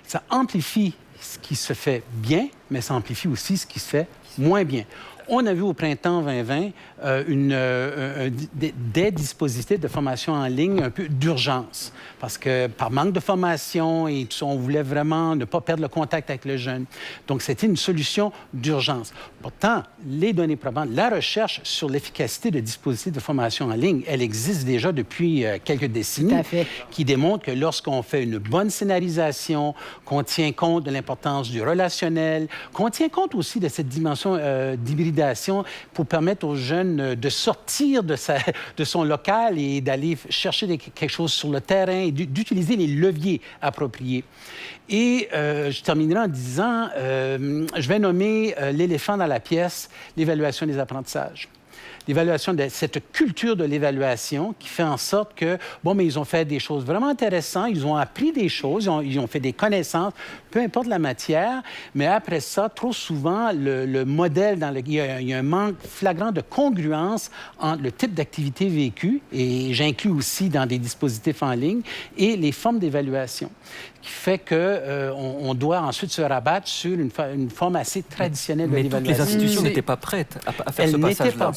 Ça amplifie ce qui se fait bien, mais ça amplifie aussi ce qui se fait moins bien. On a vu au printemps 2020 des dispositifs de formation en ligne un peu d'urgence, parce que par manque de formation et tout ça, on voulait vraiment ne pas perdre le contact avec le jeune. Donc, c'était une solution d'urgence. Pourtant, les données probantes, la recherche sur l'efficacité de dispositifs de formation en ligne, elle existe déjà depuis quelques décennies, qui démontre que lorsqu'on fait une bonne scénarisation, qu'on tient compte de l'importance du relationnel, qu'on tient compte aussi de cette dimension d'hybridation pour permettre aux jeunes de sortir de son local et d'aller chercher quelque chose sur le terrain et d'utiliser les leviers appropriés. Et je terminerai en disant, je vais nommer l'éléphant dans la pièce, l'évaluation des apprentissages. L'évaluation de cette culture de l'évaluation qui fait en sorte que, mais ils ont fait des choses vraiment intéressantes, ils ont appris des choses, ils ont fait des connaissances, peu importe la matière, mais après ça, trop souvent, le modèle, il y a un manque flagrant de congruence entre le type d'activité vécue, et j'inclus aussi dans des dispositifs en ligne, et les formes d'évaluation, qui fait qu'on doit ensuite se rabattre sur une forme assez traditionnelle de l'évaluation. Mais toutes les institutions n'étaient pas prêtes à faire ce passage-là.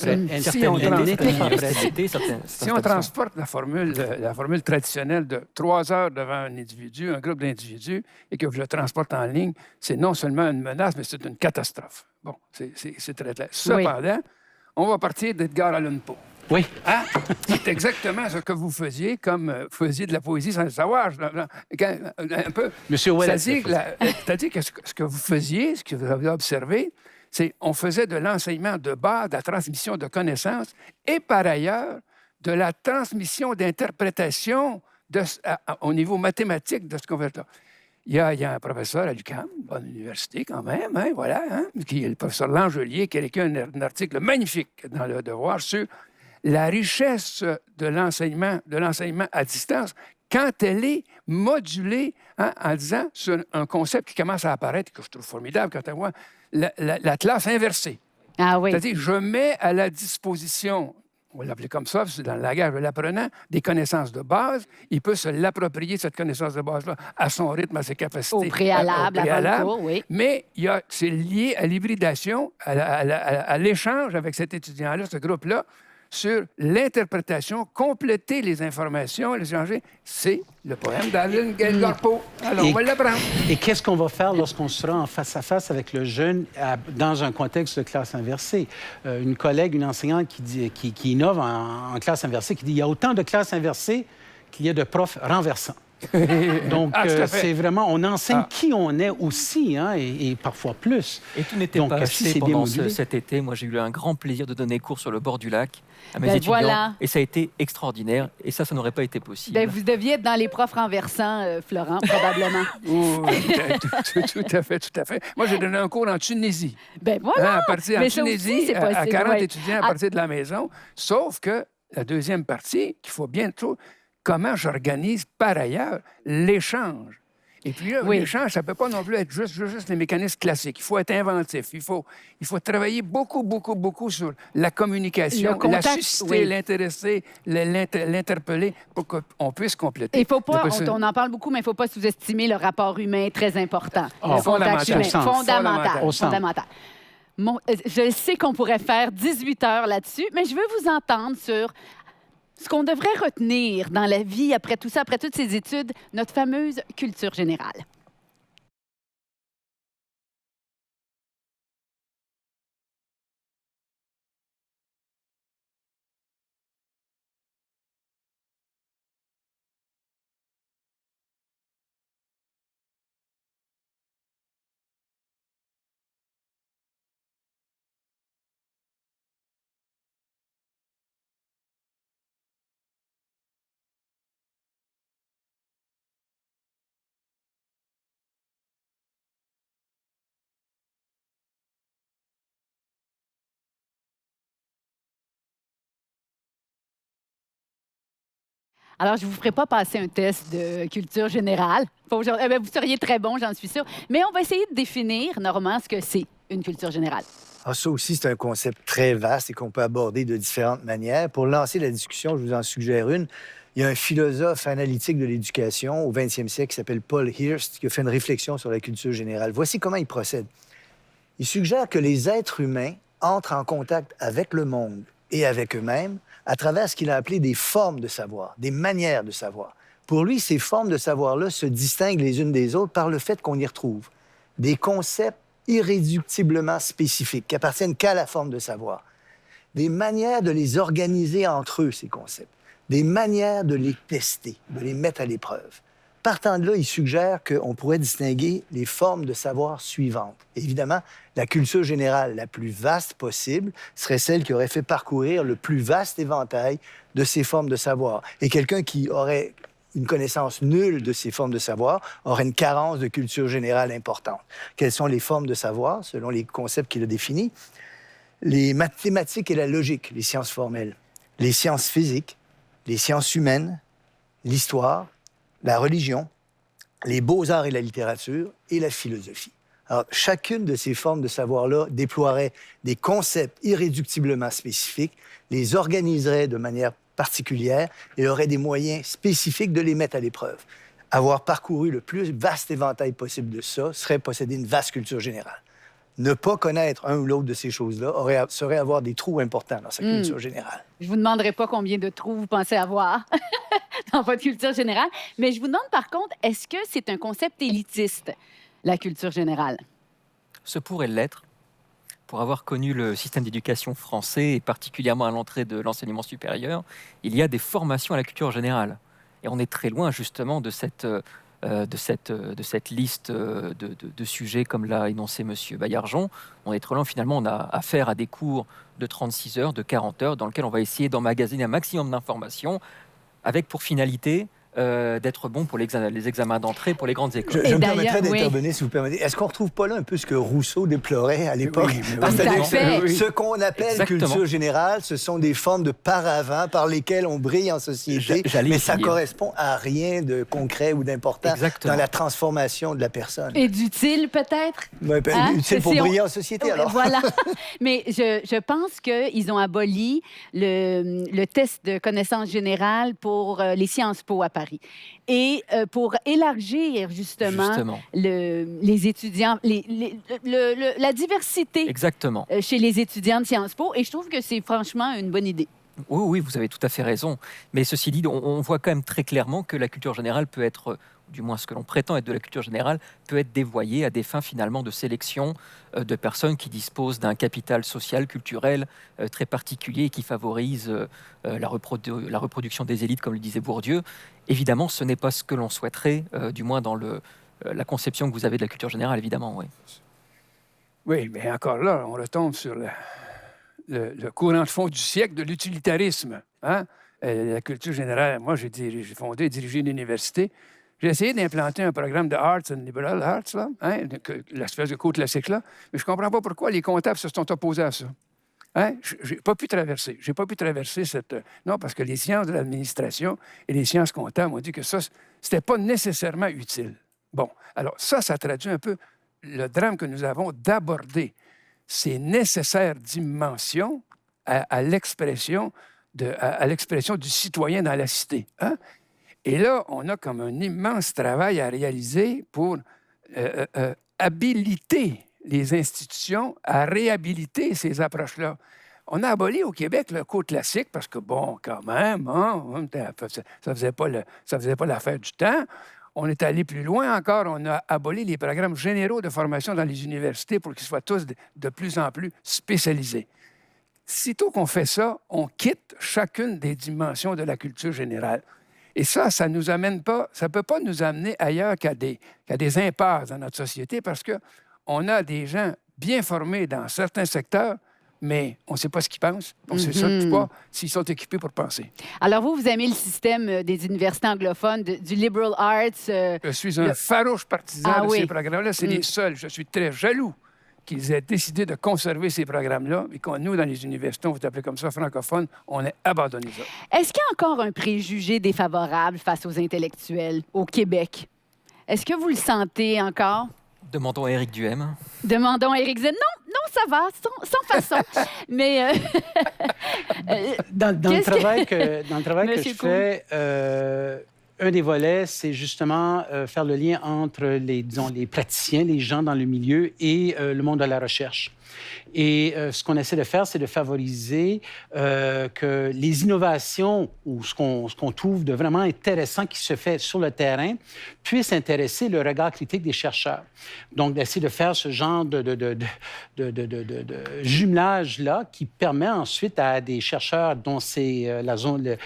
Si on transporte la formule traditionnelle de 3 heures devant un individu, un groupe d'individus, et que je le transporte en ligne, c'est non seulement une menace, mais c'est une catastrophe. Bon, c'est très clair. Cependant, on va partir d'Edgar Allan Poe. Oui. Hein? C'est exactement ce que vous faisiez, comme vous faisiez de la poésie sans le savoir. Un peu. Monsieur Ouellet. C'est-à-dire que ce que vous faisiez, ce que vous avez observé, c'est on faisait de l'enseignement de base, de la transmission de connaissances et par ailleurs de la transmission d'interprétation au niveau mathématique de ce qu'on fait là. Il y a un professeur à l'UQAM, bonne université quand même, hein, voilà, hein, qui est le professeur Langelier, qui a écrit un article magnifique dans Le Devoir sur la richesse de l'enseignement à distance quand elle est modulée, hein, en disant sur un concept qui commence à apparaître, que je trouve formidable quand on voit la classe inversée. Ah oui. C'est-à-dire, je mets à la disposition, on va l'appeler comme ça, c'est dans le langage de l'apprenant, des connaissances de base. Il peut se l'approprier, cette connaissance de base-là, à son rythme, à ses capacités. Au préalable, avant le cours, oui. Mais c'est lié à l'hybridation, à l'échange avec cet étudiant-là, ce groupe-là, sur l'interprétation, compléter les informations, les échanger. C'est le poème d'Allen Garpo. Alors, on va l'apprendre. Et qu'est-ce qu'on va faire lorsqu'on sera en face-à-face avec le jeune dans un contexte de classe inversée? Une collègue, une enseignante qui innove en classe inversée, qui dit qu'il y a autant de classes inversées qu'il y a de profs renversants. Donc, c'est vraiment, on enseigne qui on est aussi, hein, et parfois plus. Et tout n'était pas assez pendant cet été. Moi, j'ai eu un grand plaisir de donner cours sur le bord du lac à mes étudiants. Voilà. Et ça a été extraordinaire. Et ça n'aurait pas été possible. Bien, vous deviez être dans les profs renversants, Florent, probablement. Tout à fait. Moi, j'ai donné un cours en Tunisie. Ben voilà! En Tunisie, à 40 étudiants à partir de la maison. Sauf que la deuxième partie, qu'il faut bien trouver, comment j'organise par ailleurs l'échange. Et puis là, l'échange, ça ne peut pas non plus être juste les mécanismes classiques. Il faut être inventif. Il faut travailler beaucoup sur la communication, la susciter, l'intéresser, l'interpeller pour qu'on puisse compléter. Il faut pas, on en parle beaucoup, mais il ne faut pas sous-estimer le rapport humain très important. Fondamental. Fondamental. Je sais qu'on pourrait faire 18 heures là-dessus, mais je veux vous entendre sur ce qu'on devrait retenir dans la vie après tout ça, après toutes ces études, notre fameuse culture générale. Alors, je ne vous ferai pas passer un test de culture générale. Vous seriez très bon, j'en suis sûre. Mais on va essayer de définir, Normand, ce que c'est une culture générale. Alors, ça aussi, c'est un concept très vaste et qu'on peut aborder de différentes manières. Pour lancer la discussion, je vous en suggère une. Il y a un philosophe analytique de l'éducation au 20e siècle qui s'appelle Paul Hirst qui a fait une réflexion sur la culture générale. Voici comment il procède. Il suggère que les êtres humains entrent en contact avec le monde et avec eux-mêmes à travers ce qu'il a appelé des formes de savoir, des manières de savoir. Pour lui, ces formes de savoir-là se distinguent les unes des autres par le fait qu'on y retrouve des concepts irréductiblement spécifiques qui appartiennent qu'à la forme de savoir, des manières de les organiser entre eux, ces concepts, des manières de les tester, de les mettre à l'épreuve. Partant de là, il suggère qu'on pourrait distinguer les formes de savoir suivantes. Évidemment, la culture générale la plus vaste possible serait celle qui aurait fait parcourir le plus vaste éventail de ces formes de savoir. Et quelqu'un qui aurait une connaissance nulle de ces formes de savoir aurait une carence de culture générale importante. Quelles sont les formes de savoir, selon les concepts qu'il a définis? Les mathématiques et la logique, les sciences formelles, les sciences physiques, les sciences humaines, l'histoire, la religion, les beaux-arts et la littérature et la philosophie. Alors, chacune de ces formes de savoir-là déploierait des concepts irréductiblement spécifiques, les organiserait de manière particulière et aurait des moyens spécifiques de les mettre à l'épreuve. Avoir parcouru le plus vaste éventail possible de ça serait posséder une vaste culture générale. Ne pas connaître un ou l'autre de ces choses-là serait avoir des trous importants dans sa culture générale. Je ne vous demanderai pas combien de trous vous pensez avoir dans votre culture générale, mais je vous demande par contre, est-ce que c'est un concept élitiste, la culture générale? Ce pourrait l'être. pour avoir connu le système d'éducation français, et particulièrement à l'entrée de l'enseignement supérieur, il y a des formations à la culture générale. Et on est très loin justement de cette liste de sujets comme l'a énoncé M. Baillargeon. On est très loin, finalement, on a affaire à des cours de 36 heures, de 40 heures, dans lesquels on va essayer d'emmagasiner un maximum d'informations, avec pour finalité d'être bon pour les examens d'entrée pour les grandes écoles. Je me permettrais d'intervenir, si vous permettez. Est-ce qu'on ne retrouve pas là un peu ce que Rousseau déplorait à l'époque? C'est-à-dire ce qu'on appelle culture générale, ce sont des formes de paravents par lesquelles on brille en société, mais ça ne correspond à rien de concret ou d'important dans la transformation de la personne. Et d'utile, peut-être? Utile pour briller en société, alors. Voilà. Mais je pense qu'ils ont aboli le test de connaissance générale pour les Sciences Po à Paris. Et pour élargir justement. Les étudiants, la diversité chez les étudiants de Sciences Po. Et je trouve que c'est franchement une bonne idée. Oui, vous avez tout à fait raison. Mais ceci dit, on voit quand même très clairement que la culture générale peut être, du moins ce que l'on prétend être de la culture générale, peut être dévoyée à des fins finalement de sélection de personnes qui disposent d'un capital social, culturel très particulier et qui favorise la reproduction des élites, comme le disait Bourdieu. Évidemment, ce n'est pas ce que l'on souhaiterait, du moins dans la conception que vous avez de la culture générale, évidemment. Oui, oui, mais encore là, on retombe sur le courant de fond du siècle de l'utilitarisme. Hein? La culture générale, moi, j'ai fondé et dirigé une université. J'ai essayé d'implanter un programme de Arts and Liberal Arts, là, hein, l'espèce de cours classique là, mais je ne comprends pas pourquoi les comptables se sont opposés à ça. Hein? Je n'ai pas pu traverser. Cette... Non, parce que les sciences de l'administration et les sciences comptables m'ont dit que ça, ce n'était pas nécessairement utile. Bon, alors ça traduit un peu le drame que nous avons d'aborder ces nécessaires dimensions à l'expression du citoyen dans la cité. Hein? Et là, on a comme un immense travail à réaliser pour habiliter les institutions à réhabiliter ces approches-là. On a aboli au Québec le cours classique parce que, bon, quand même, hein, ça faisait pas l'affaire du temps. On est allé plus loin encore. On a aboli les programmes généraux de formation dans les universités pour qu'ils soient tous de plus en plus spécialisés. Sitôt qu'on fait ça, on quitte chacune des dimensions de la culture générale. Et ça nous amène pas, ça ne peut pas nous amener ailleurs qu'à des impasses dans notre société parce qu'on a des gens bien formés dans certains secteurs, mais on ne sait pas ce qu'ils pensent. On ne sait surtout pas s'ils sont équipés pour penser. Alors, vous aimez le système des universités anglophones, du liberal arts? Je suis un farouche partisan de ces programmes-là. C'est les seuls. Je suis très jaloux qu'ils aient décidé de conserver ces programmes-là et que nous, dans les universités, on vous appelle comme ça, francophones, on ait abandonné ça. Est-ce qu'il y a encore un préjugé défavorable face aux intellectuels au Québec? Est-ce que vous le sentez encore? Demandons à Éric Duhem. Demandons à Éric Duhem. Non, ça va, sans façon. Mais dans le travail que je fais, un des volets, c'est justement faire le lien entre les praticiens, les gens dans le milieu et le monde de la recherche. Et ce qu'on essaie de faire, c'est de favoriser que les innovations ou ce qu'on trouve de vraiment intéressant qui se fait sur le terrain puissent intéresser le regard critique des chercheurs. Donc, d'essayer de faire ce genre de jumelage-là qui permet ensuite à des chercheurs dont c'est la zone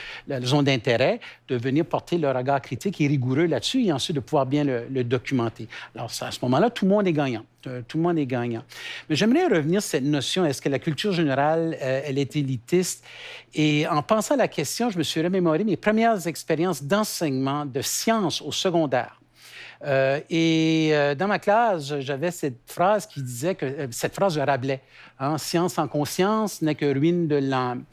d'intérêt de venir porter le regard critique et rigoureux là-dessus et ensuite de pouvoir bien le documenter. Alors, à ce moment-là, tout le monde est gagnant. Tout le monde est gagnant. Mais j'aimerais revenir sur cette notion, est-ce que la culture générale, elle est élitiste? Et en pensant à la question, je me suis remémoré mes premières expériences d'enseignement de sciences au secondaire. Dans ma classe, j'avais cette phrase qui disait cette phrase de Rabelais, hein, « Science sans conscience n'est que ruine de l'âme ».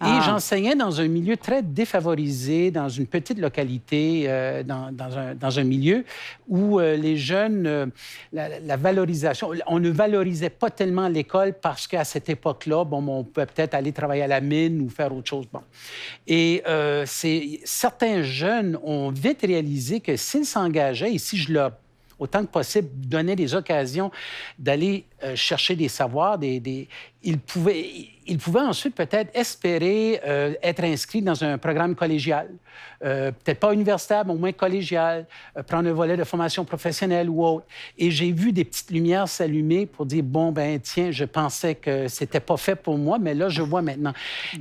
Et j'enseignais dans un milieu très défavorisé, dans une petite localité, dans un milieu où les jeunes, la valorisation, on ne valorisait pas tellement l'école parce qu'à cette époque-là, on pouvait peut-être aller travailler à la mine ou faire autre chose. Bon. Et certains jeunes ont vite réalisé que s'ils s'engageaient, et si je leur, autant que possible, donnais des occasions d'aller chercher des savoirs, il pouvait ensuite peut-être espérer être inscrit dans un programme collégial. Peut-être pas universitaire, mais au moins collégial, prendre un volet de formation professionnelle ou autre. Et j'ai vu des petites lumières s'allumer pour dire, bon, ben tiens, je pensais que c'était pas fait pour moi, mais là, je vois maintenant.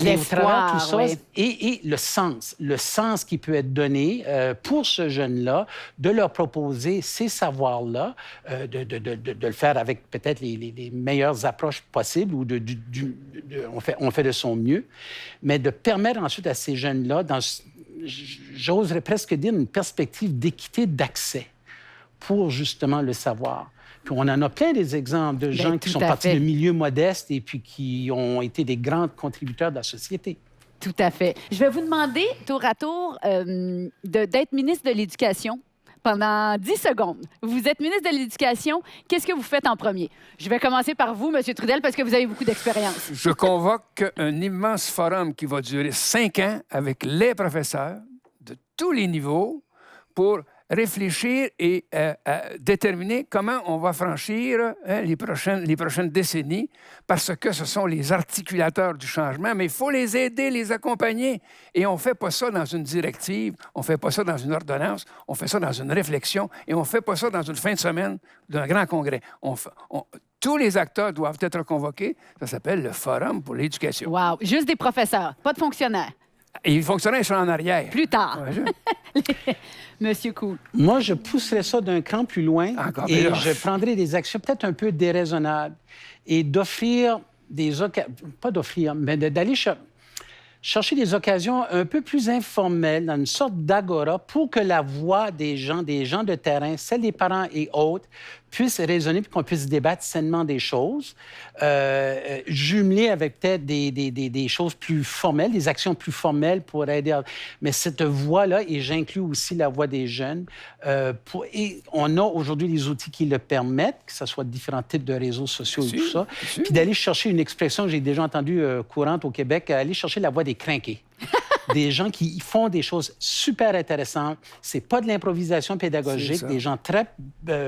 Et au travers de tout ça, oui. et le sens qui peut être donné pour ce jeune-là, de leur proposer ces savoirs-là, de le faire avec peut-être les meilleures approches possibles ou on fait de son mieux, mais de permettre ensuite à ces jeunes-là, j'oserais presque dire, une perspective d'équité d'accès pour justement le savoir. Puis on en a plein des exemples de gens qui sont partis de milieux modestes et puis qui ont été des grands contributeurs de la société. Tout à fait. Je vais vous demander, tour à tour, d'être ministre de l'Éducation pendant 10 secondes. Vous êtes ministre de l'Éducation. Qu'est-ce que vous faites en premier? Je vais commencer par vous, M. Trudel, parce que vous avez beaucoup d'expérience. Je convoque un immense forum qui va durer 5 ans avec les professeurs de tous les niveaux pour réfléchir et déterminer comment on va franchir les prochaines décennies, parce que ce sont les articulateurs du changement, mais il faut les aider, les accompagner. Et on ne fait pas ça dans une directive, on ne fait pas ça dans une ordonnance, on fait ça dans une réflexion, et on ne fait pas ça dans une fin de semaine d'un grand congrès. Tous les acteurs doivent être convoqués. Ça s'appelle le Forum pour l'éducation. Wow! Juste des professeurs, pas de fonctionnaires. Et les fonctionnaires sont en arrière. Plus tard. Ouais, Monsieur Cool. Moi, je pousserais ça d'un cran plus loin et je prendrais des actions peut-être un peu déraisonnables et d'offrir des occasions, pas d'offrir, mais d'aller chercher des occasions un peu plus informelles, dans une sorte d'agora, pour que la voix des gens de terrain, celle des parents et autres, puisse résonner puis qu'on puisse débattre sainement des choses, jumelées avec peut-être des choses plus formelles, des actions plus formelles pour aider. Mais cette voix-là, et j'inclus aussi la voix des jeunes, et on a aujourd'hui les outils qui le permettent, que ce soit différents types de réseaux sociaux et tout ça, puis d'aller chercher une expression que j'ai déjà entendue courante au Québec, aller chercher la voix des crinqués. Des gens qui font des choses super intéressantes. C'est pas de l'improvisation pédagogique, des gens très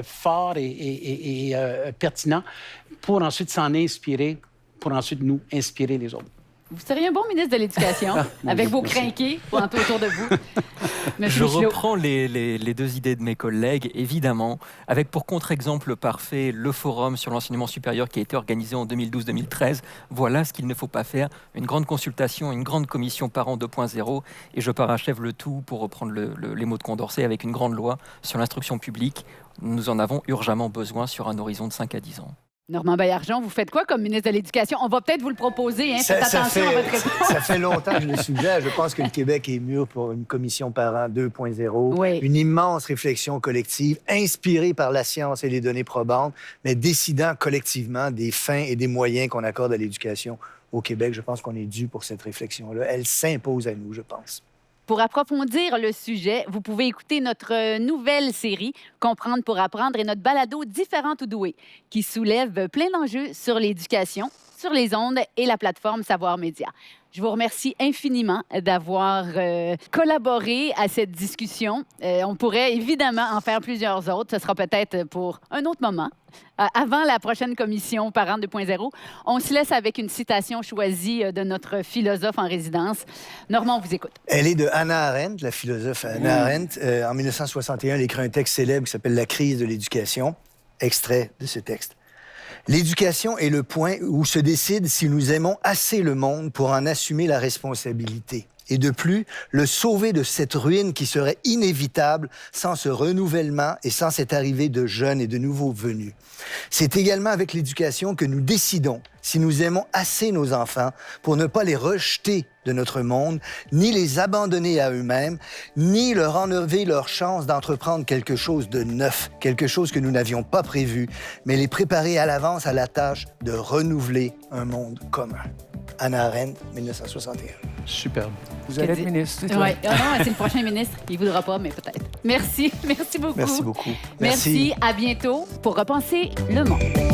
forts et pertinents pour ensuite s'en inspirer, pour ensuite nous inspirer les autres. Vous seriez un bon ministre de l'Éducation, avec vos crinqués autour de vous. Je reprends les deux idées de mes collègues, évidemment, avec pour contre-exemple parfait le forum sur l'enseignement supérieur qui a été organisé en 2012-2013. Voilà ce qu'il ne faut pas faire. Une grande consultation, une grande commission parents 2.0, et je parachève le tout, pour reprendre les mots de Condorcet, avec une grande loi sur l'instruction publique. Nous en avons urgemment besoin sur un horizon de 5 à 10 ans. Normand Baillargeon, vous faites quoi comme ministre de l'Éducation? On va peut-être vous le proposer. Faites attention à votre réponse. Ça fait longtemps que je le suggère. Je pense que le Québec est mûr pour une commission parents 2.0. Oui. Une immense réflexion collective, inspirée par la science et les données probantes, mais décidant collectivement des fins et des moyens qu'on accorde à l'éducation au Québec. Je pense qu'on est dû pour cette réflexion-là. Elle s'impose à nous, je pense. Pour approfondir le sujet, vous pouvez écouter notre nouvelle série « Comprendre pour apprendre » et notre balado « Différentes ou douées » qui soulève plein d'enjeux sur l'éducation, sur les ondes et la plateforme Savoir Média. Je vous remercie infiniment d'avoir collaboré à cette discussion. On pourrait évidemment en faire plusieurs autres. Ce sera peut-être pour un autre moment. Avant la prochaine commission Parents 2.0, on se laisse avec une citation choisie de notre philosophe en résidence. Normand, on vous écoute. Elle est de Hannah Arendt, la philosophe Hannah Arendt. En 1961, elle écrit un texte célèbre qui s'appelle « La crise de l'éducation ». Extrait de ce texte. L'éducation est le point où se décide si nous aimons assez le monde pour en assumer la responsabilité. Et de plus, le sauver de cette ruine qui serait inévitable sans ce renouvellement et sans cette arrivée de jeunes et de nouveaux venus. C'est également avec l'éducation que nous décidons si nous aimons assez nos enfants pour ne pas les rejeter de notre monde, ni les abandonner à eux-mêmes, ni leur enlever leur chance d'entreprendre quelque chose de neuf, quelque chose que nous n'avions pas prévu, mais les préparer à l'avance à la tâche de renouveler un monde commun. Hannah Arendt, 1961. Superbe. Vous allez être ministre, c'est ouais. Non, c'est le prochain ministre. Il ne voudra pas, mais peut-être. Merci. Merci beaucoup. Merci beaucoup. Merci. À bientôt pour Repenser le monde.